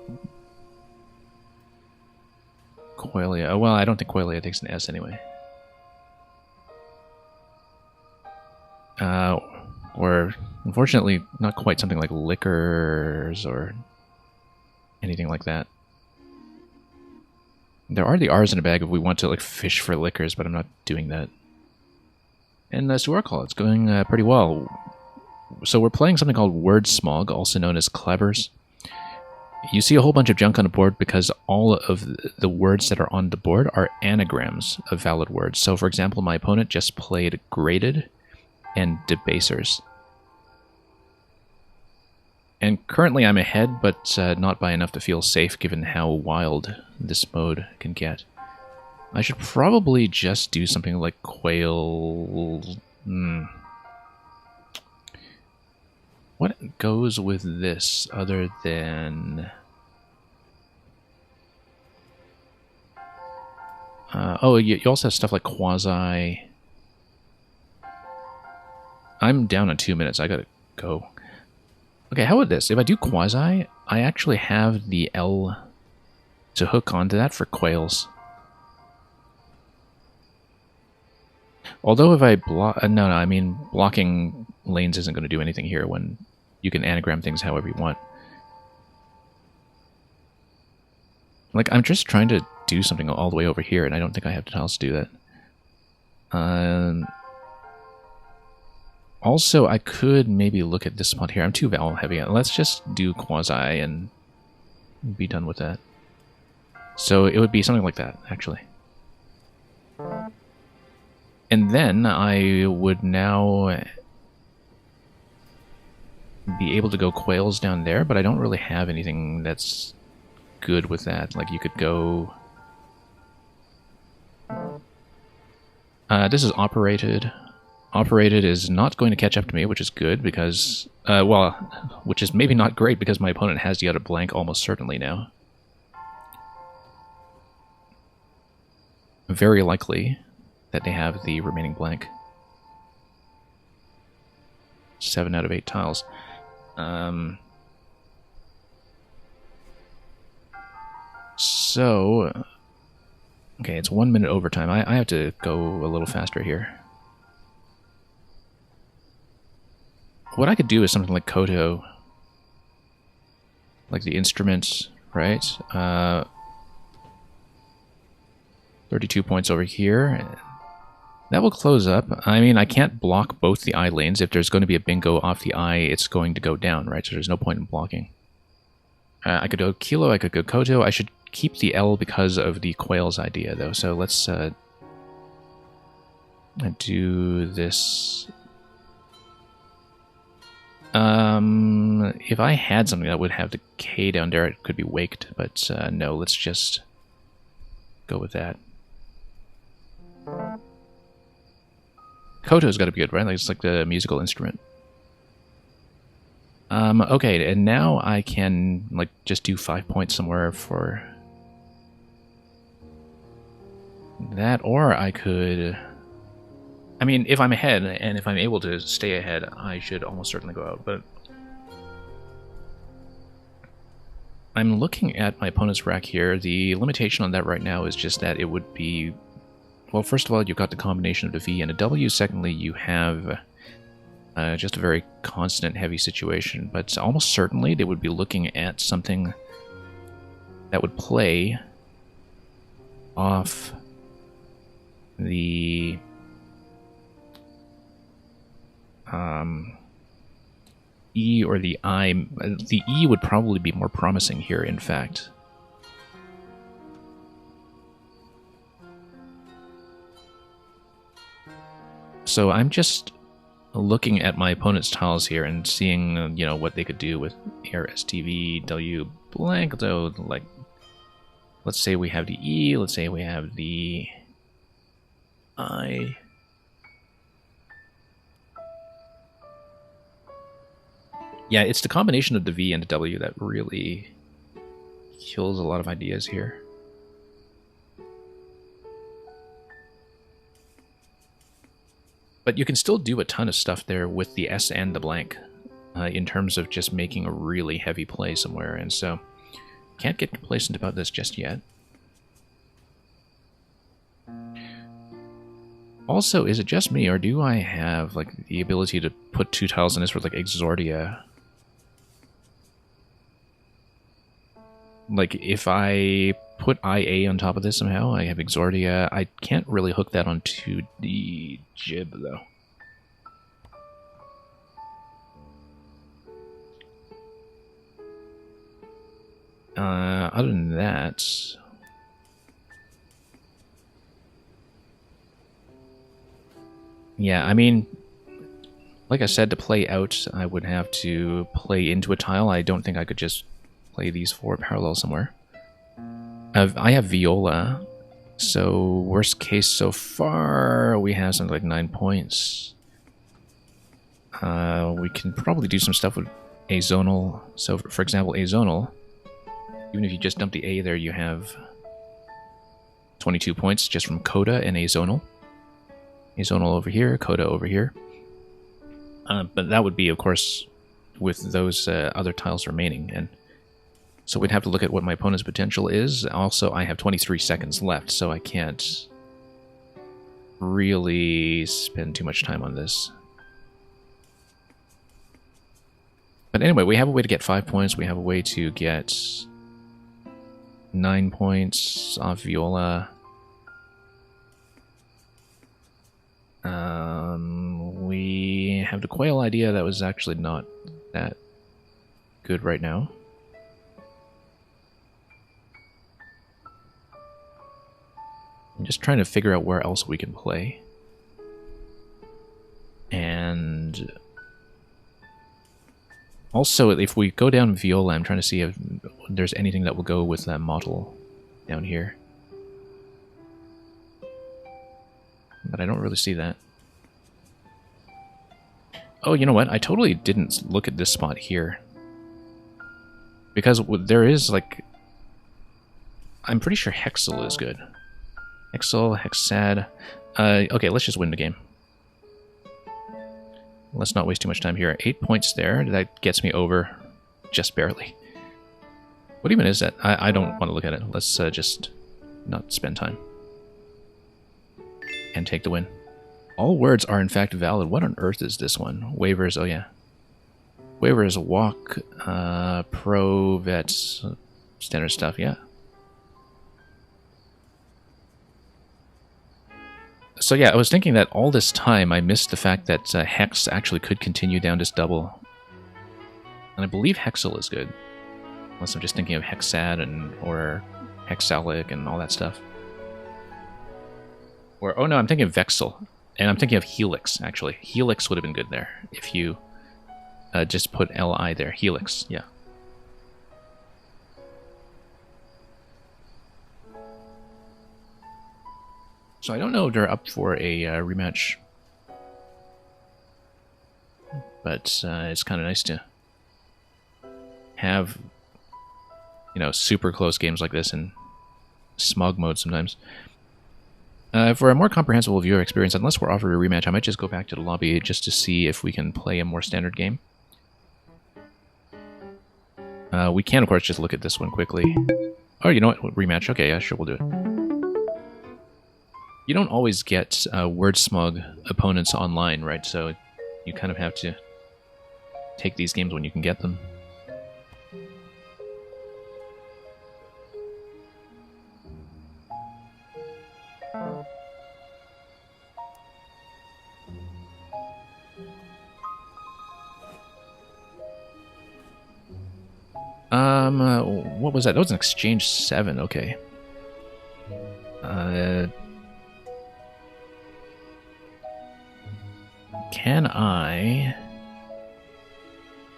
[SPEAKER 1] Coilia. Oh, well, I don't think Coilia takes an S anyway. Or Unfortunately, not quite something like liquors or anything like that. There are the R's in a bag if we want to like fish for liquors, but I'm not doing that. And Suarcall, it's going pretty well. So we're playing something called WordSmog, also known as Clabbers. You see a whole bunch of junk on the board because all of the words that are on the board are anagrams of valid words. So for example, my opponent just played graded and debasers. And currently I'm ahead, but not by enough to feel safe given how wild this mode can get. I should probably just do something like quail... What goes with this other than... you also have stuff like quasi... I'm down on 2 minutes, I gotta go. Okay, how about this? If I do quasi, I actually have the L to hook onto that for quails. Although if I block... no, I mean, blocking lanes isn't going to do anything here when you can anagram things however you want. Like, I'm just trying to do something all the way over here, and I don't think I have the tiles to do that. Also, I could maybe look at this spot here. I'm too vowel heavy. Let's just do quasi and be done with that. So it would be something like that, actually. And then I would now be able to go quails down there, but I don't really have anything that's good with that. Like, you could go... this is operated. Operated is not going to catch up to me, which is good because... well, which is maybe not great because my opponent has the other blank almost certainly now. Very likely that they have the remaining blank. 7 out of 8 tiles. So... okay, it's 1 minute overtime. I have to go a little faster here. What I could do is something like Koto. Like the instruments, right? 32 points over here. That will close up. I mean, I can't block both the I lanes. If there's going to be a bingo off the I, it's going to go down, right? So there's no point in blocking. I could go Kilo, I could go Koto. I should keep the L because of the quails idea, though. So let's do this. If I had something that would have the K down there, it could be waked, but no, let's just go with that. Koto's got to be good, right? Like, it's like the musical instrument. Okay, and now I can, like, just do 5 points somewhere for that, or I could... I mean, if I'm ahead, and if I'm able to stay ahead, I should almost certainly go out, but... I'm looking at my opponent's rack here. The limitation on that right now is just that it would be... well, first of all, you've got the combination of the V and a W. Secondly, you have just a very constant heavy situation. But almost certainly they would be looking at something that would play off the E or the I. The E would probably be more promising here, in fact. So I'm just looking at my opponent's tiles here and seeing, you know, what they could do with air STV, W blank. So, like, let's say we have the E, let's say we have the I. Yeah, it's the combination of the V and the W that really kills a lot of ideas here. But you can still do a ton of stuff there with the S and the blank in terms of just making a really heavy play somewhere. And so, can't get complacent about this just yet. Also, is it just me, or do I have like the ability to put 2 tiles in this for like Exordia? Like if I put IA on top of this somehow, I have Exordia. I can't really hook that onto the Jib though. Other than that, yeah, I mean, like I said, to play out, I would have to play into a tile. I don't think I could just play these 4 parallel somewhere. I have Viola, so worst case so far, we have something like 9 points. We can probably do some stuff with azonal. So, for example, azonal, even if you just dump the A there, you have 22 points just from Coda and azonal. Azonal over here, Coda over here. But that would be, of course, with those other tiles remaining. And so we'd have to look at what my opponent's potential is. Also, I have 23 seconds left, so I can't really spend too much time on this. But anyway, we have a way to get 5 points. We have a way to get 9 points off Viola. We have the Quail idea that was actually not that good right now. I'm just trying to figure out where else we can play. And also, if we go down Viola, I'm trying to see if there's anything that will go with that model down here. But I don't really see that. Oh, you know what? I totally didn't look at this spot here. Because there is, like... I'm pretty sure Hexel is good. Hexel, Hexad... okay, let's just win the game. Let's not waste too much time here. 8 points there. That gets me over just barely. What even is that? I don't want to look at it. Let's just not spend time. And take the win. All words are in fact valid. What on earth is this one? Waivers, oh yeah. Waivers, walk, pro, vets, standard stuff, yeah. So yeah, I was thinking that all this time I missed the fact that Hex actually could continue down this double. And I believe Hexel is good. Unless I'm just thinking of Hexad or Hexalic and all that stuff. Or, oh no, I'm thinking of Vexel. And I'm thinking of Helix, actually. Helix would have been good there, if you just put Li there. Helix, yeah. So I don't know if they're up for a rematch. But it's kind of nice to have, you know, super close games like this in smog mode sometimes. For a more comprehensive viewer experience, unless we're offered a rematch, I might just go back to the lobby just to see if we can play a more standard game. We can, of course, just look at this one quickly. Oh, you know what? Rematch. Okay, yeah, sure, we'll do it. You don't always get WordSmog opponents online, right? So you kind of have to take these games when you can get them. What was that? That was an Exchange 7, okay. Can I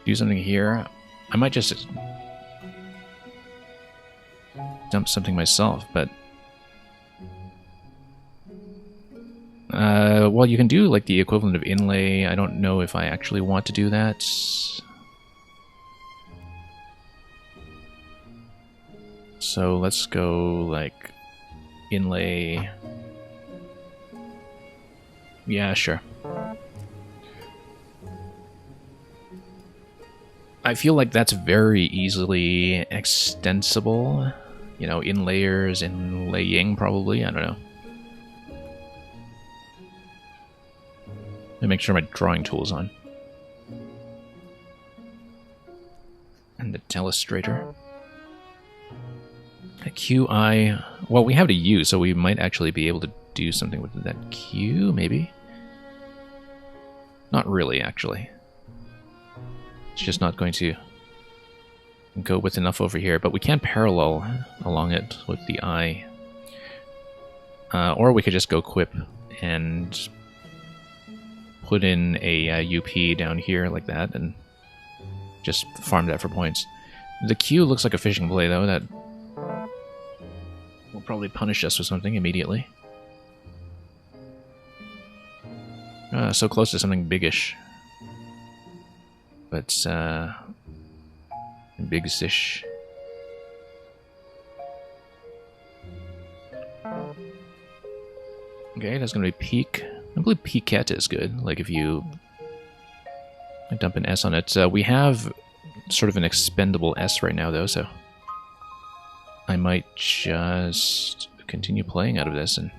[SPEAKER 1] do something here? I might just dump something myself, but... well, you can do like the equivalent of inlay. I don't know if I actually want to do that. So let's go like inlay. Yeah, sure. I feel like that's very easily extensible. You know, inlayers, inlaying probably, I don't know. make sure my drawing tool is on. And the telestrator. A QI. Well, we have a U, so we might actually be able to do something with that Q, maybe? Not really, actually. It's just not going to go with enough over here, but we can parallel along it with the I. Or we could just go quip and put in a UP down here like that and just farm that for points. The Q looks like a fishing play, though. That will probably punish us with something immediately. So close to something biggish. But, big-ish. Okay, that's going to be peak. I believe Piquette is good. Like if you dump an S on it. We have sort of an expendable S right now, though, so I might just continue playing out of this and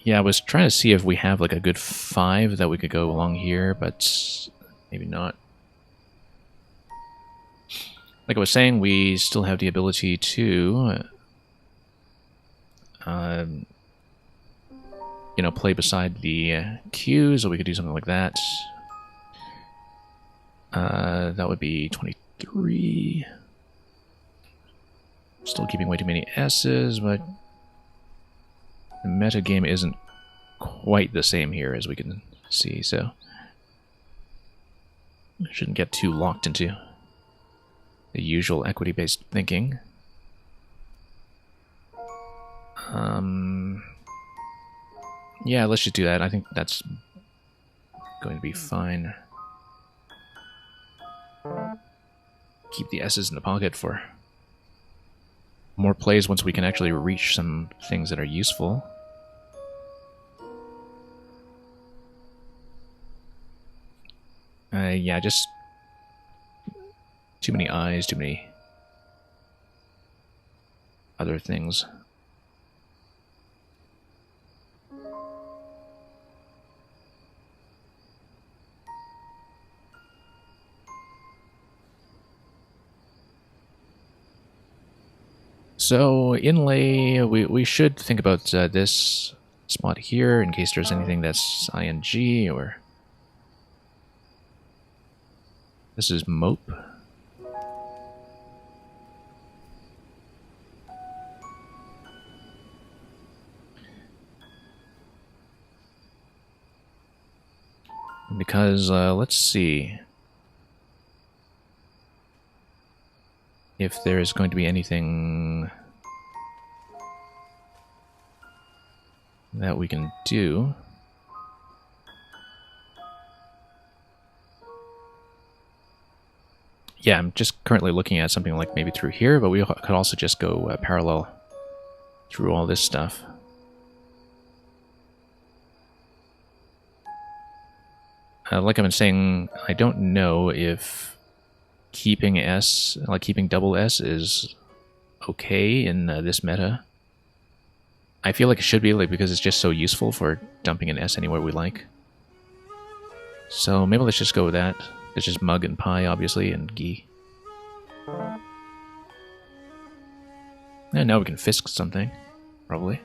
[SPEAKER 1] yeah, I was trying to see if we have like a good 5 that we could go along here, but maybe not. Like I was saying, we still have the ability to you know, play beside the Qs, or we could do something like that. That would be 23. Still keeping way too many S's, but the meta game isn't quite the same here, as we can see, so I shouldn't get too locked into the usual equity-based thinking. Yeah, let's just do that. I think that's going to be fine. Keep the S's in the pocket for more plays once we can actually reach some things that are useful. Yeah, just too many eyes, too many other things. So, inlay, we should think about this spot here in case there's anything that's ing or... This is mope. Because, let's see if there's going to be anything that we can do. Yeah, I'm just currently looking at something like maybe through here, but we could also just go parallel through all this stuff. Like I've been saying, I don't know if keeping S, like keeping double S, is okay in this meta. I feel like it should be, like, because it's just so useful for dumping an S anywhere we like. So maybe let's just go with that. It's just mug and pie, obviously, and ghee. And now we can fisk something, probably.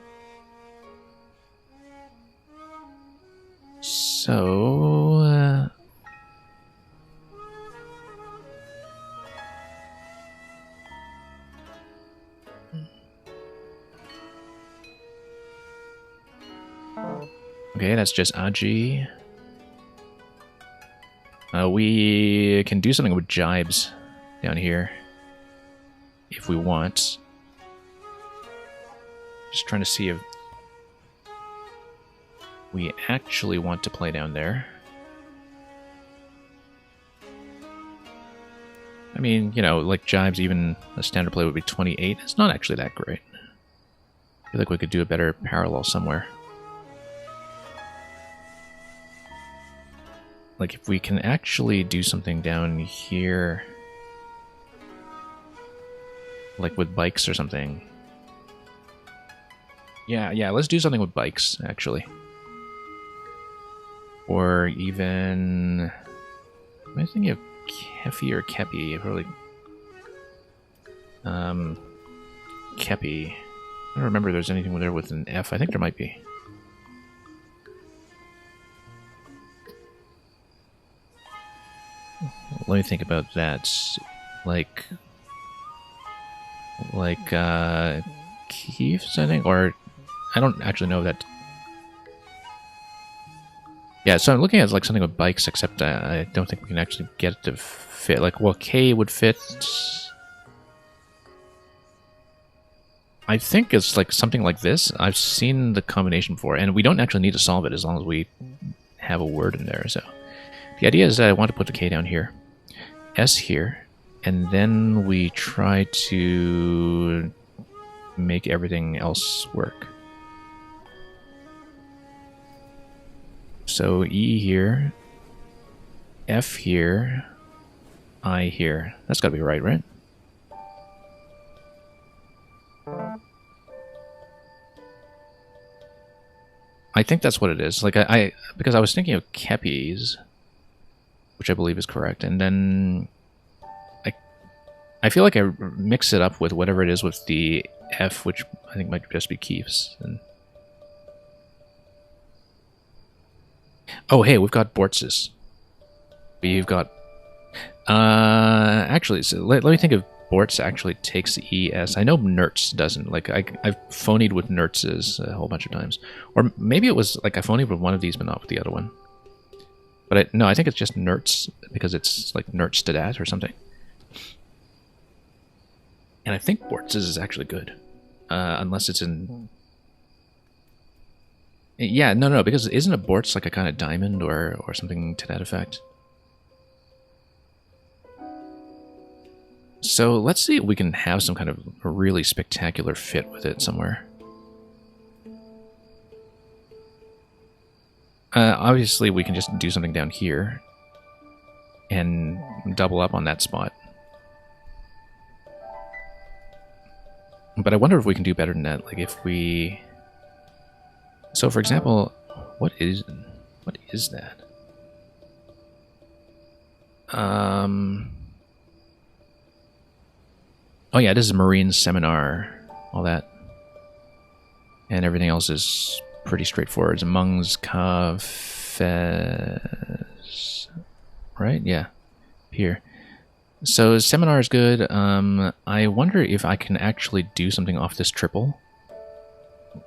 [SPEAKER 1] So... okay, that's just Aji. We can do something with jibes down here if we want. Just trying to see if we actually want to play down there. I mean, you know, like jibes, even a standard play would be 28. It's not actually that great. I feel like we could do a better parallel somewhere. Like, if we can actually do something down here, like with bikes or something, Yeah, let's do something with bikes, actually. Or even... Am I thinking of Kefi or Kepi? Probably... Kepi. I don't remember if there's anything there with an F. I think there might be. Let me think about that. Like Keefs, I think? Or... I don't actually know that... Yeah, so I'm looking at like something with bikes, except I don't think we can actually get it to fit. Like, well, K would fit. I think it's like something like this. I've seen the combination before, and we don't actually need to solve it as long as we have a word in there. So the idea is that I want to put the K down here, S here, and then we try to make everything else work. So E here, F here, I here. That's got to be right, right? I think that's what it is. Like because I was thinking of Kepis, which I believe is correct, and then I feel like I mix it up with whatever it is with the F, which I think might just be Keefs. And oh, hey, we've got Bortses. We've got... actually, so let me think if Bortz actually takes ES. I know Nertz doesn't. Like, I've phonied with Nertz's a whole bunch of times. Or maybe it was, like, I phonied with one of these, but not with the other one. But no, I think it's just Nertz, because it's, like, Nertzstadat or something. And I think Bortz's is actually good. Unless it's in... Yeah, no, because isn't a Bortz like a kind of diamond or something to that effect? So let's see if we can have some kind of a really spectacular fit with it somewhere. Obviously, we can just do something down here and double up on that spot. But I wonder if we can do better than that. Like if we... So, for example, what is that? Oh yeah, this is Marine Seminar, all that. And everything else is pretty straightforward. It's Mungs Cafes, right? Yeah, here. So Seminar is good. I wonder if I can actually do something off this triple.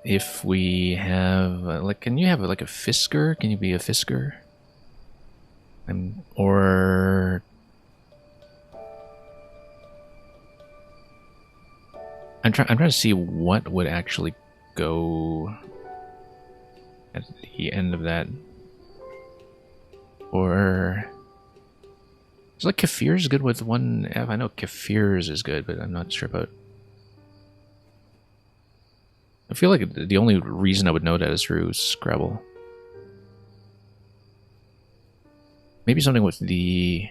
[SPEAKER 1] If we have, like, can you have like a Fisker? Can you be a Fisker? Or... I'm trying to see what would actually go at the end of that. Or... Is like Kefir's good with one F? I know Kefir's is good, but I'm not sure about... I feel like the only reason I would know that is through Scrabble. Maybe something with the...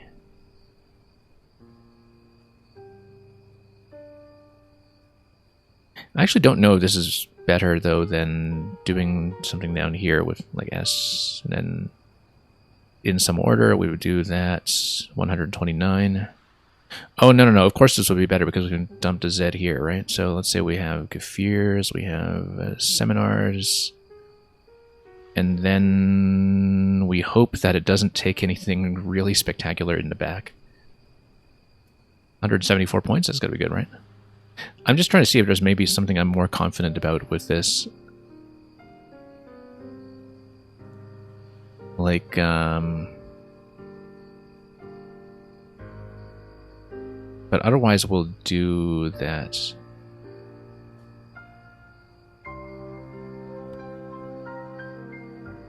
[SPEAKER 1] I actually don't know if this is better, though, than doing something down here with, like, S, and then in some order, we would do that. 129. Oh, no. Of course this would be better because we can dump the Z here, right? So let's say we have Kefirs, we have Seminars, and then we hope that it doesn't take anything really spectacular in the back. 174 points, that's gotta be good, right? I'm just trying to see if there's maybe something I'm more confident about with this. Like, but otherwise, we'll do that.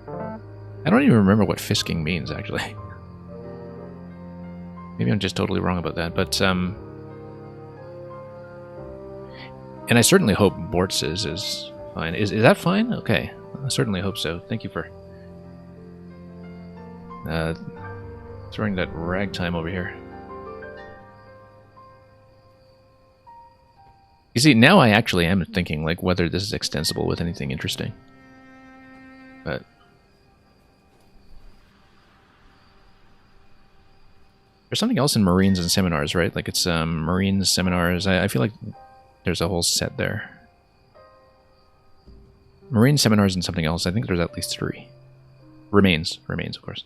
[SPEAKER 1] I don't even remember what fisking means, actually. Maybe I'm just totally wrong about that, but, and I certainly hope Bortz's is fine. Is that fine? Okay. I certainly hope so. Thank you for throwing that ragtime over here. You see, now I actually am thinking like whether this is extensible with anything interesting. But there's something else in Marines and Seminars, right? Like it's Marines, Seminars. I feel like there's a whole set there. Marine, Seminars, and something else. I think there's at least 3. Remains, of course.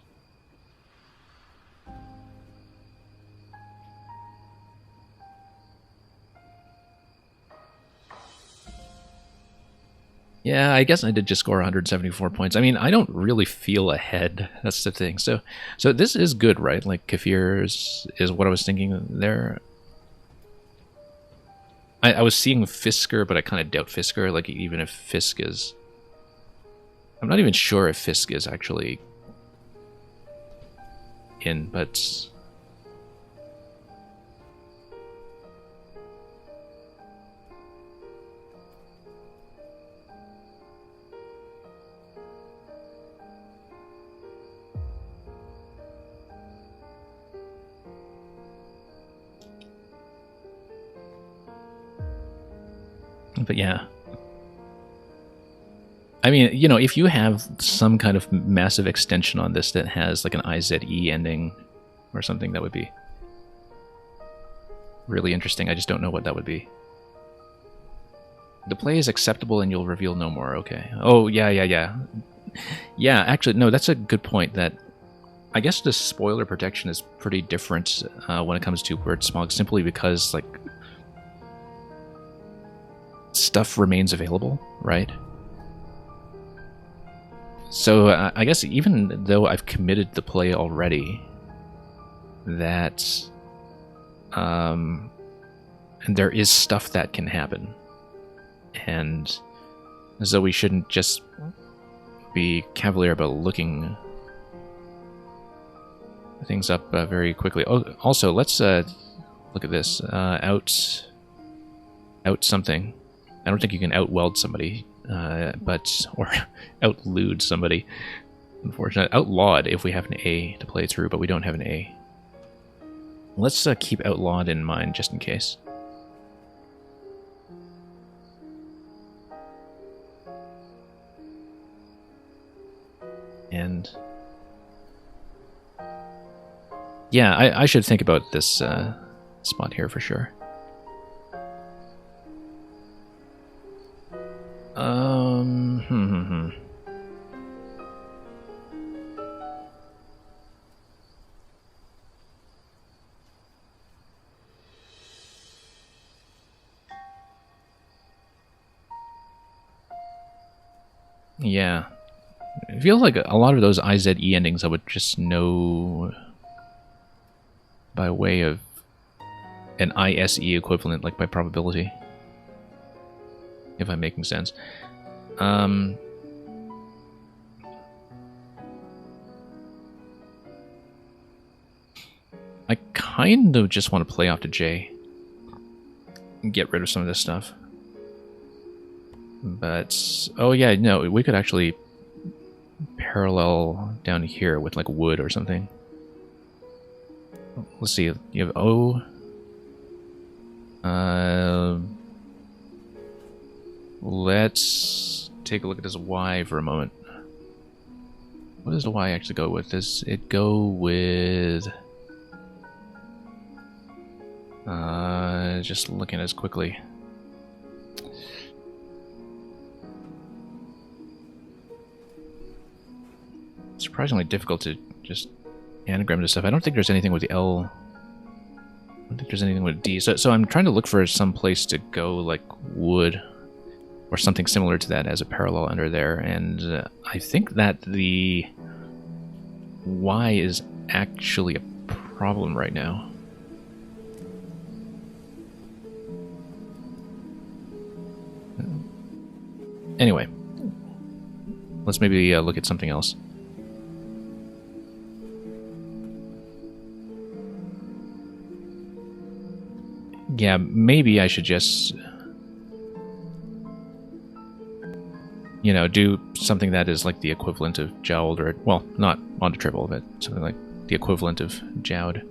[SPEAKER 1] Yeah, I guess I did just score 174 points. I mean, I don't really feel ahead. That's the thing. So this is good, right? Like Kefir is what I was thinking there. I was seeing Fisker, but I kind of doubt Fisker. Like even if Fisk is, I'm not even sure if Fisk is actually in, but. But yeah. I mean, you know, if you have some kind of massive extension on this that has like an IZE ending or something, that would be really interesting. I just don't know what that would be. The play is acceptable and you'll reveal no more. Okay. Oh, yeah. Yeah, actually, no, that's a good point. That I guess the spoiler protection is pretty different when it comes to WordSmog, simply because, like, stuff remains available, right? So I guess even though I've committed the play already, that and there is stuff that can happen, and so we shouldn't just be cavalier about looking things up very quickly. Oh, also, let's look at this. Out something. I don't think you can out-weld somebody, or out-lewd somebody. Unfortunately, outlawed if we have an A to play through, but we don't have an A. Let's keep outlawed in mind just in case. And yeah, I should think about this spot here for sure. Yeah. It feels like a lot of those IZE endings I would just know by way of an ISE equivalent, like by probability. If I'm making sense. I kind of just want to play off to J and get rid of some of this stuff. But, oh yeah, no, we could actually parallel down here with like wood or something. Let's see, you have O. Let's take a look at this Y for a moment. What does the Y actually go with? Does it go with... just looking at this quickly. Surprisingly difficult to just anagram this stuff. I don't think there's anything with the L. I don't think there's anything with D. So I'm trying to look for some place to go, like wood or something similar to that as a parallel under there. And I think that the Y is actually a problem right now. Anyway, let's maybe look at something else. Yeah, maybe I should just, you know, do something that is like the equivalent of jowled, or, well, not onto triple, but something like the equivalent of jowed.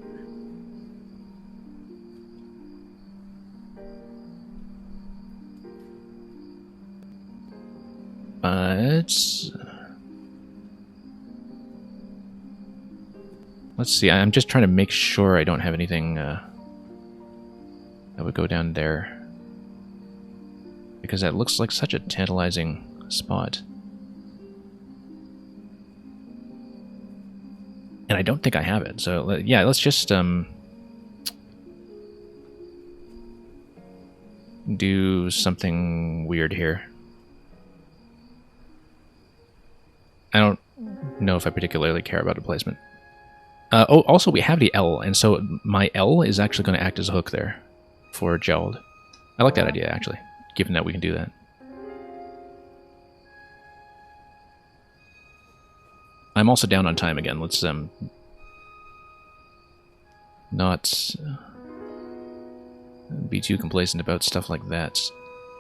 [SPEAKER 1] Let's see. I'm just trying to make sure I don't have anything that would go down there, because that looks like such a tantalizing spot. And I don't think I have it. So yeah, let's just do something weird here. I don't know if I particularly care about a placement. Oh, also we have the L, and so my L is actually going to act as a hook there for gelled. I like that idea, actually, given that we can do that. I'm also down on time again. Let's not be too complacent about stuff like that.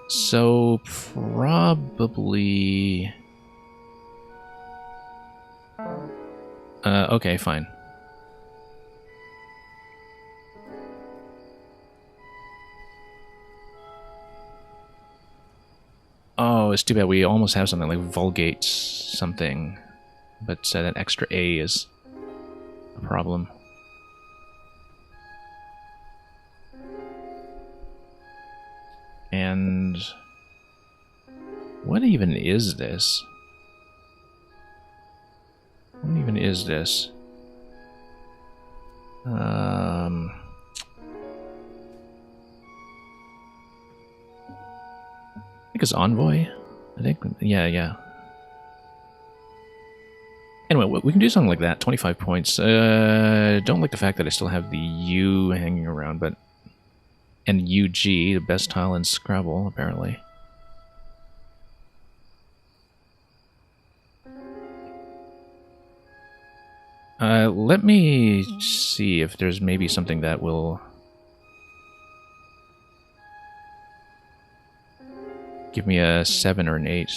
[SPEAKER 1] So probably... okay, fine. Oh, it's too bad. We almost have something like vulgate something, but that extra A is a problem. And what even is this? What even is this? I think it's Envoy. I think, yeah. Anyway, we can do something like that. 25 points. Don't like the fact that I still have the U hanging around, but... And UG, the best tile in Scrabble, apparently. Let me see if there's maybe something that will give me a 7 or an 8.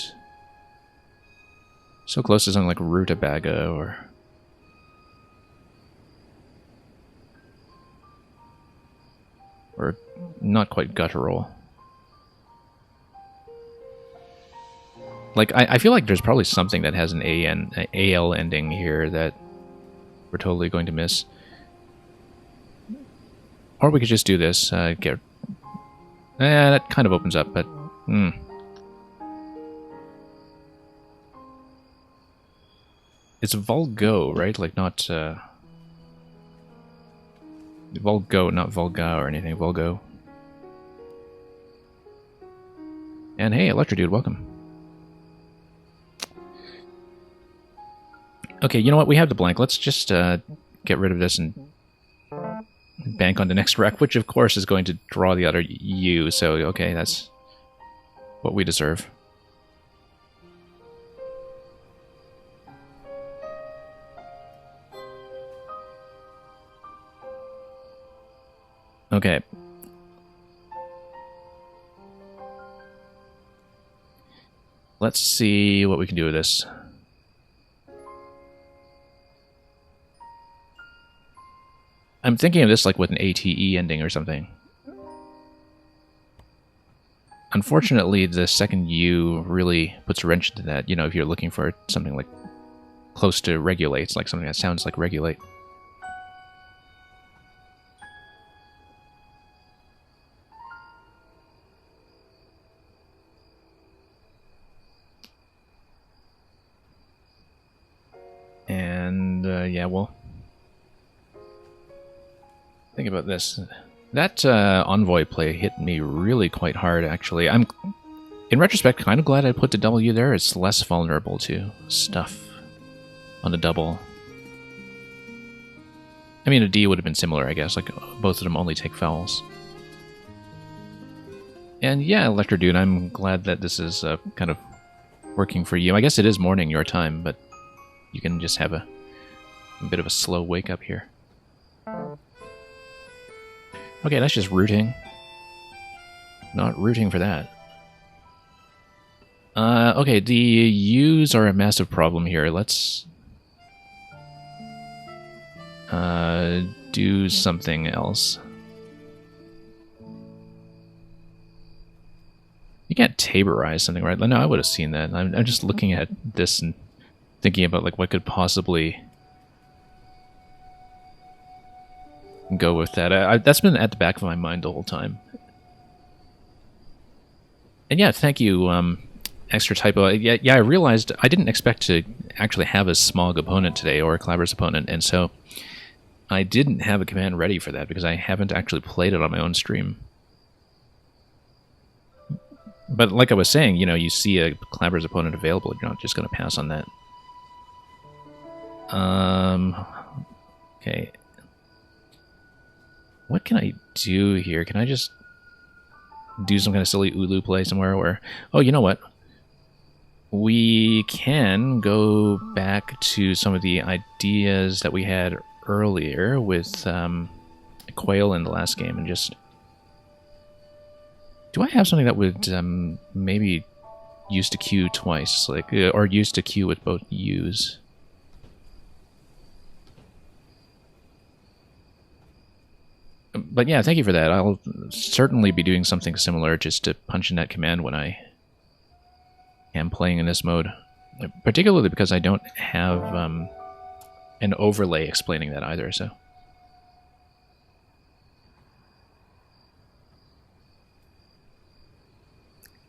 [SPEAKER 1] So close to something like Rutabaga or not quite guttural. Like, I feel like there's probably something that has an AL ending here that we're totally going to miss. Or we could just do this. That kind of opens up, but... It's Vulgo, right? Like, not... Vulgo, not Vulga or anything. Vulgo. And hey, Electro Dude, welcome. Okay, you know what? We have the blank. Let's just get rid of this and bank on the next rec, which of course is going to draw the other U. So, okay, that's what we deserve. Okay. Let's see what we can do with this. I'm thinking of this like with an ATE ending or something. Unfortunately, the second U really puts a wrench into that, you know, if you're looking for something like close to regulates, like something that sounds like regulate. And, yeah, well... Think about this. That Envoy play hit me really quite hard, actually. I'm, in retrospect, kind of glad I put the W there. It's less vulnerable to stuff on the double. I mean, a D would have been similar, I guess. Like, both of them only take vowels. And yeah, Electro Dude, I'm glad that this is kind of working for you. I guess it is morning your time, but you can just have a bit of a slow wake up here. Okay, that's just rooting. Not rooting for that. Okay, the U's are a massive problem here. Let's do something else. You can't taborize something, right? No, I would have seen that. I'm just looking at this and thinking about like what could possibly go with that. That's been at the back of my mind the whole time. And yeah, thank you, extra typo. Yeah, I realized I didn't expect to actually have a Smog opponent today or a Clabbers opponent, and so I didn't have a command ready for that because I haven't actually played it on my own stream. But like I was saying, you know, you see a Clabbers opponent available, you're not just going to pass on that. Okay. What can I do here? Can I just do some kind of silly Ulu play somewhere where... Oh, you know what? We can go back to some of the ideas that we had earlier with Quail in the last game and just... Do I have something that would maybe use to queue twice, like, or use to queue with both U's? But yeah, thank you for that. I'll certainly be doing something similar just to punch in that command when I am playing in this mode. Particularly because I don't have an overlay explaining that either, so...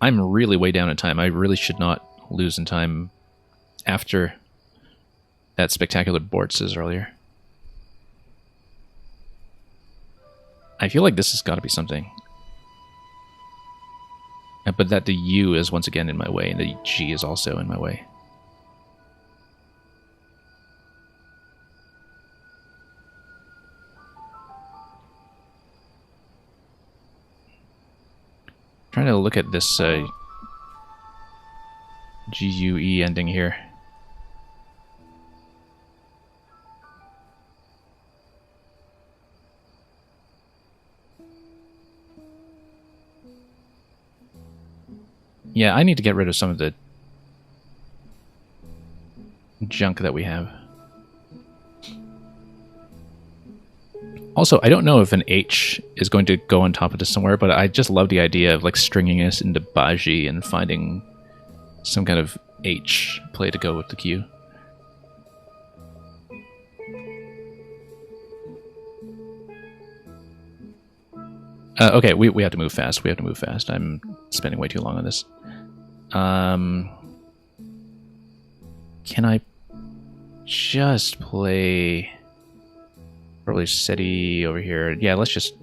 [SPEAKER 1] I'm really way down in time. I really should not lose in time after that spectacular board says earlier. I feel like this has got to be something. But that the U is once again in my way, and the G is also in my way. Trying to look at this GUE ending here. Yeah, I need to get rid of some of the junk that we have. Also, I don't know if an H is going to go on top of this somewhere, but I just love the idea of like stringing us into Baji and finding some kind of H play to go with the Q. Okay, we have to move fast. We have to move fast. I'm spending way too long on this. Can I just play probably SETI over here? Yeah, let's just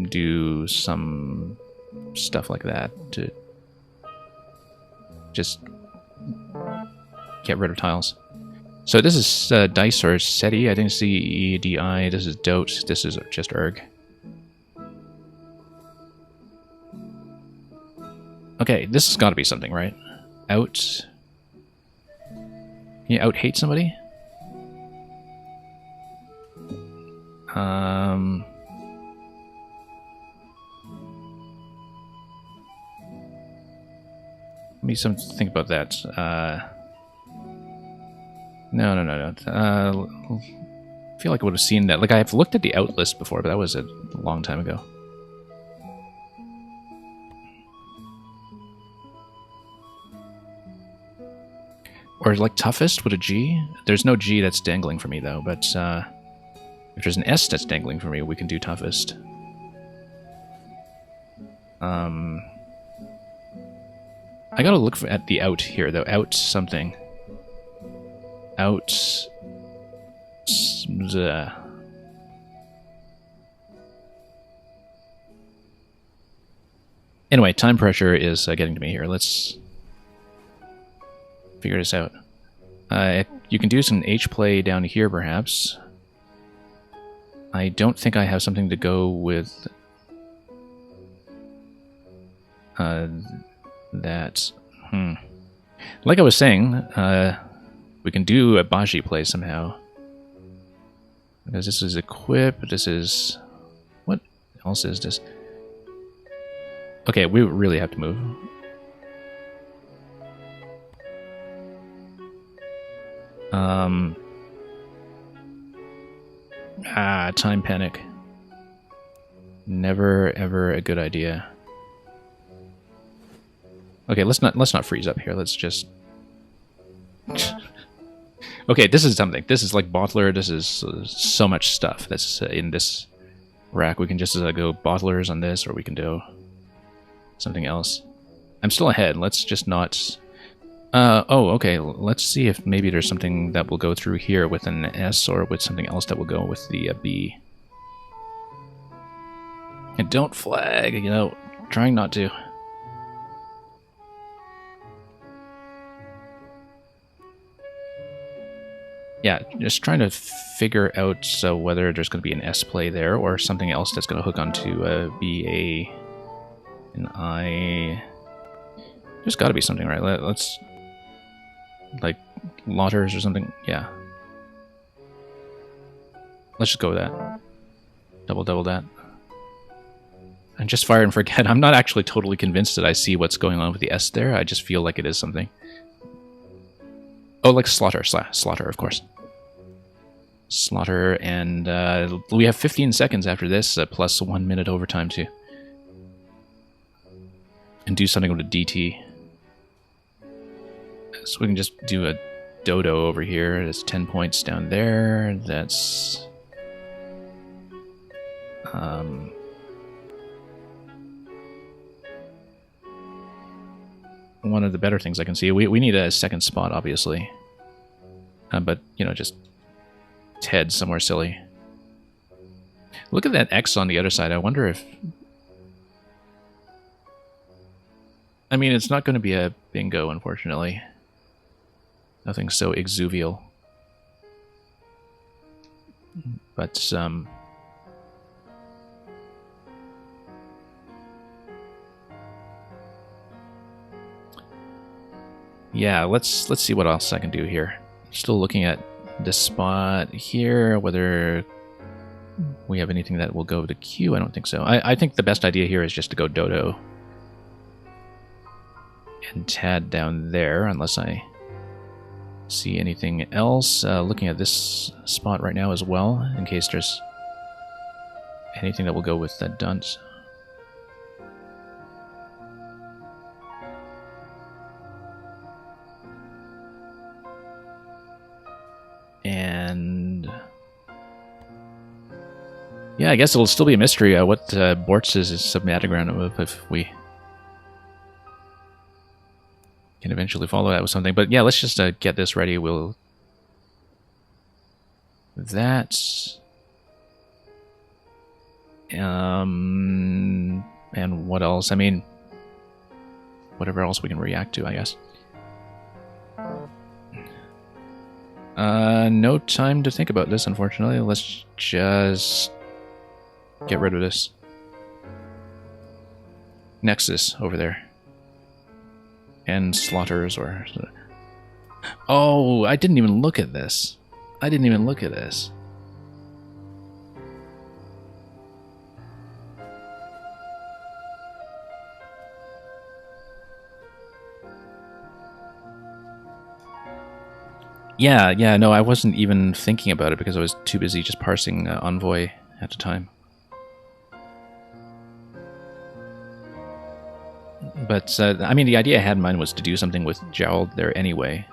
[SPEAKER 1] do some stuff like that to just get rid of tiles. So this is dice or SETI. I think CEDI. This is DOT. This is just ERG. Okay, this has got to be something, right? Out. Can you out-hate somebody? Let me think about that. No. I feel like I would have seen that. Like, I've looked at the out list before, but that was a long time ago. Or like toughest with a G? There's no G that's dangling for me though, but if there's an S that's dangling for me, we can do toughest. I gotta look at the out here though. Out something. Out. Anyway, time pressure is getting to me here. Let's figure this out. You can do some H play down here, perhaps. I don't think I have something to go with that. Like I was saying, we can do a Baji play somehow. Because this is equip, this is... What else is this? Okay, we really have to move. Time panic. Never, ever a good idea. Okay, let's not freeze up here. Let's just. Okay, this is something. This is like bottler. This is so much stuff that's in this rack. We can just go bottlers on this, or we can do something else. I'm still ahead. Let's just not. Oh, okay. Let's see if maybe there's something that will go through here with an S, or with something else that will go with the B. And don't flag, you know, trying not to. Yeah, just trying to figure out whether there's going to be an S play there, or something else that's going to hook onto B, A, and I. There's got to be something, right? Let's... Like, lotters or something? Yeah. Let's just go with that. Double that. And just fire and forget. I'm not actually totally convinced that I see what's going on with the S there. I just feel like it is something. Oh, like slaughter, of course. Slaughter, and we have 15 seconds after this, plus 1 minute overtime too. And do something with a DT. So we can just do a dodo over here. That's 10 points down there. That's... one of the better things I can see. We need a second spot, obviously. But, you know, just head somewhere silly. Look at that X on the other side. I wonder if... I mean, it's not going to be a bingo, unfortunately. Nothing so exuvial. But, yeah, let's see what else I can do here. Still looking at this spot here, whether we have anything that will go to Q. I don't think so. I think the best idea here is just to go dodo and tad down there, unless I see anything else. Looking at this spot right now as well, in case there's anything that will go with that dunce. And yeah, I guess it'll still be a mystery what Bortz is submatagram of, if we can eventually follow that with something. But yeah, let's just get this ready. We'll... That... and what else? I mean, whatever else we can react to, I guess. No time to think about this, unfortunately. Let's just get rid of this. Nexus over there. And slaughters, or... Oh, I didn't even look at this. I didn't even look at this. Yeah, no, I wasn't even thinking about it because I was too busy just parsing Envoy at the time. But, I mean, the idea I had in mind was to do something with Jowl there anyway.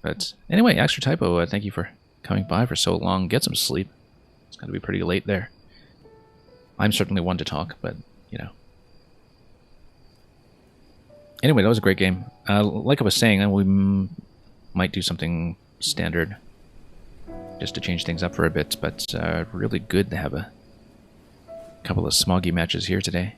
[SPEAKER 1] But, anyway, Extra Typo, thank you for coming by for so long. Get some sleep. It's got to be pretty late there. I'm certainly one to talk, but, you know. Anyway, that was a great game. Like I was saying, we might do something standard just to change things up for a bit, but really good to have a couple of smoggy matches here today.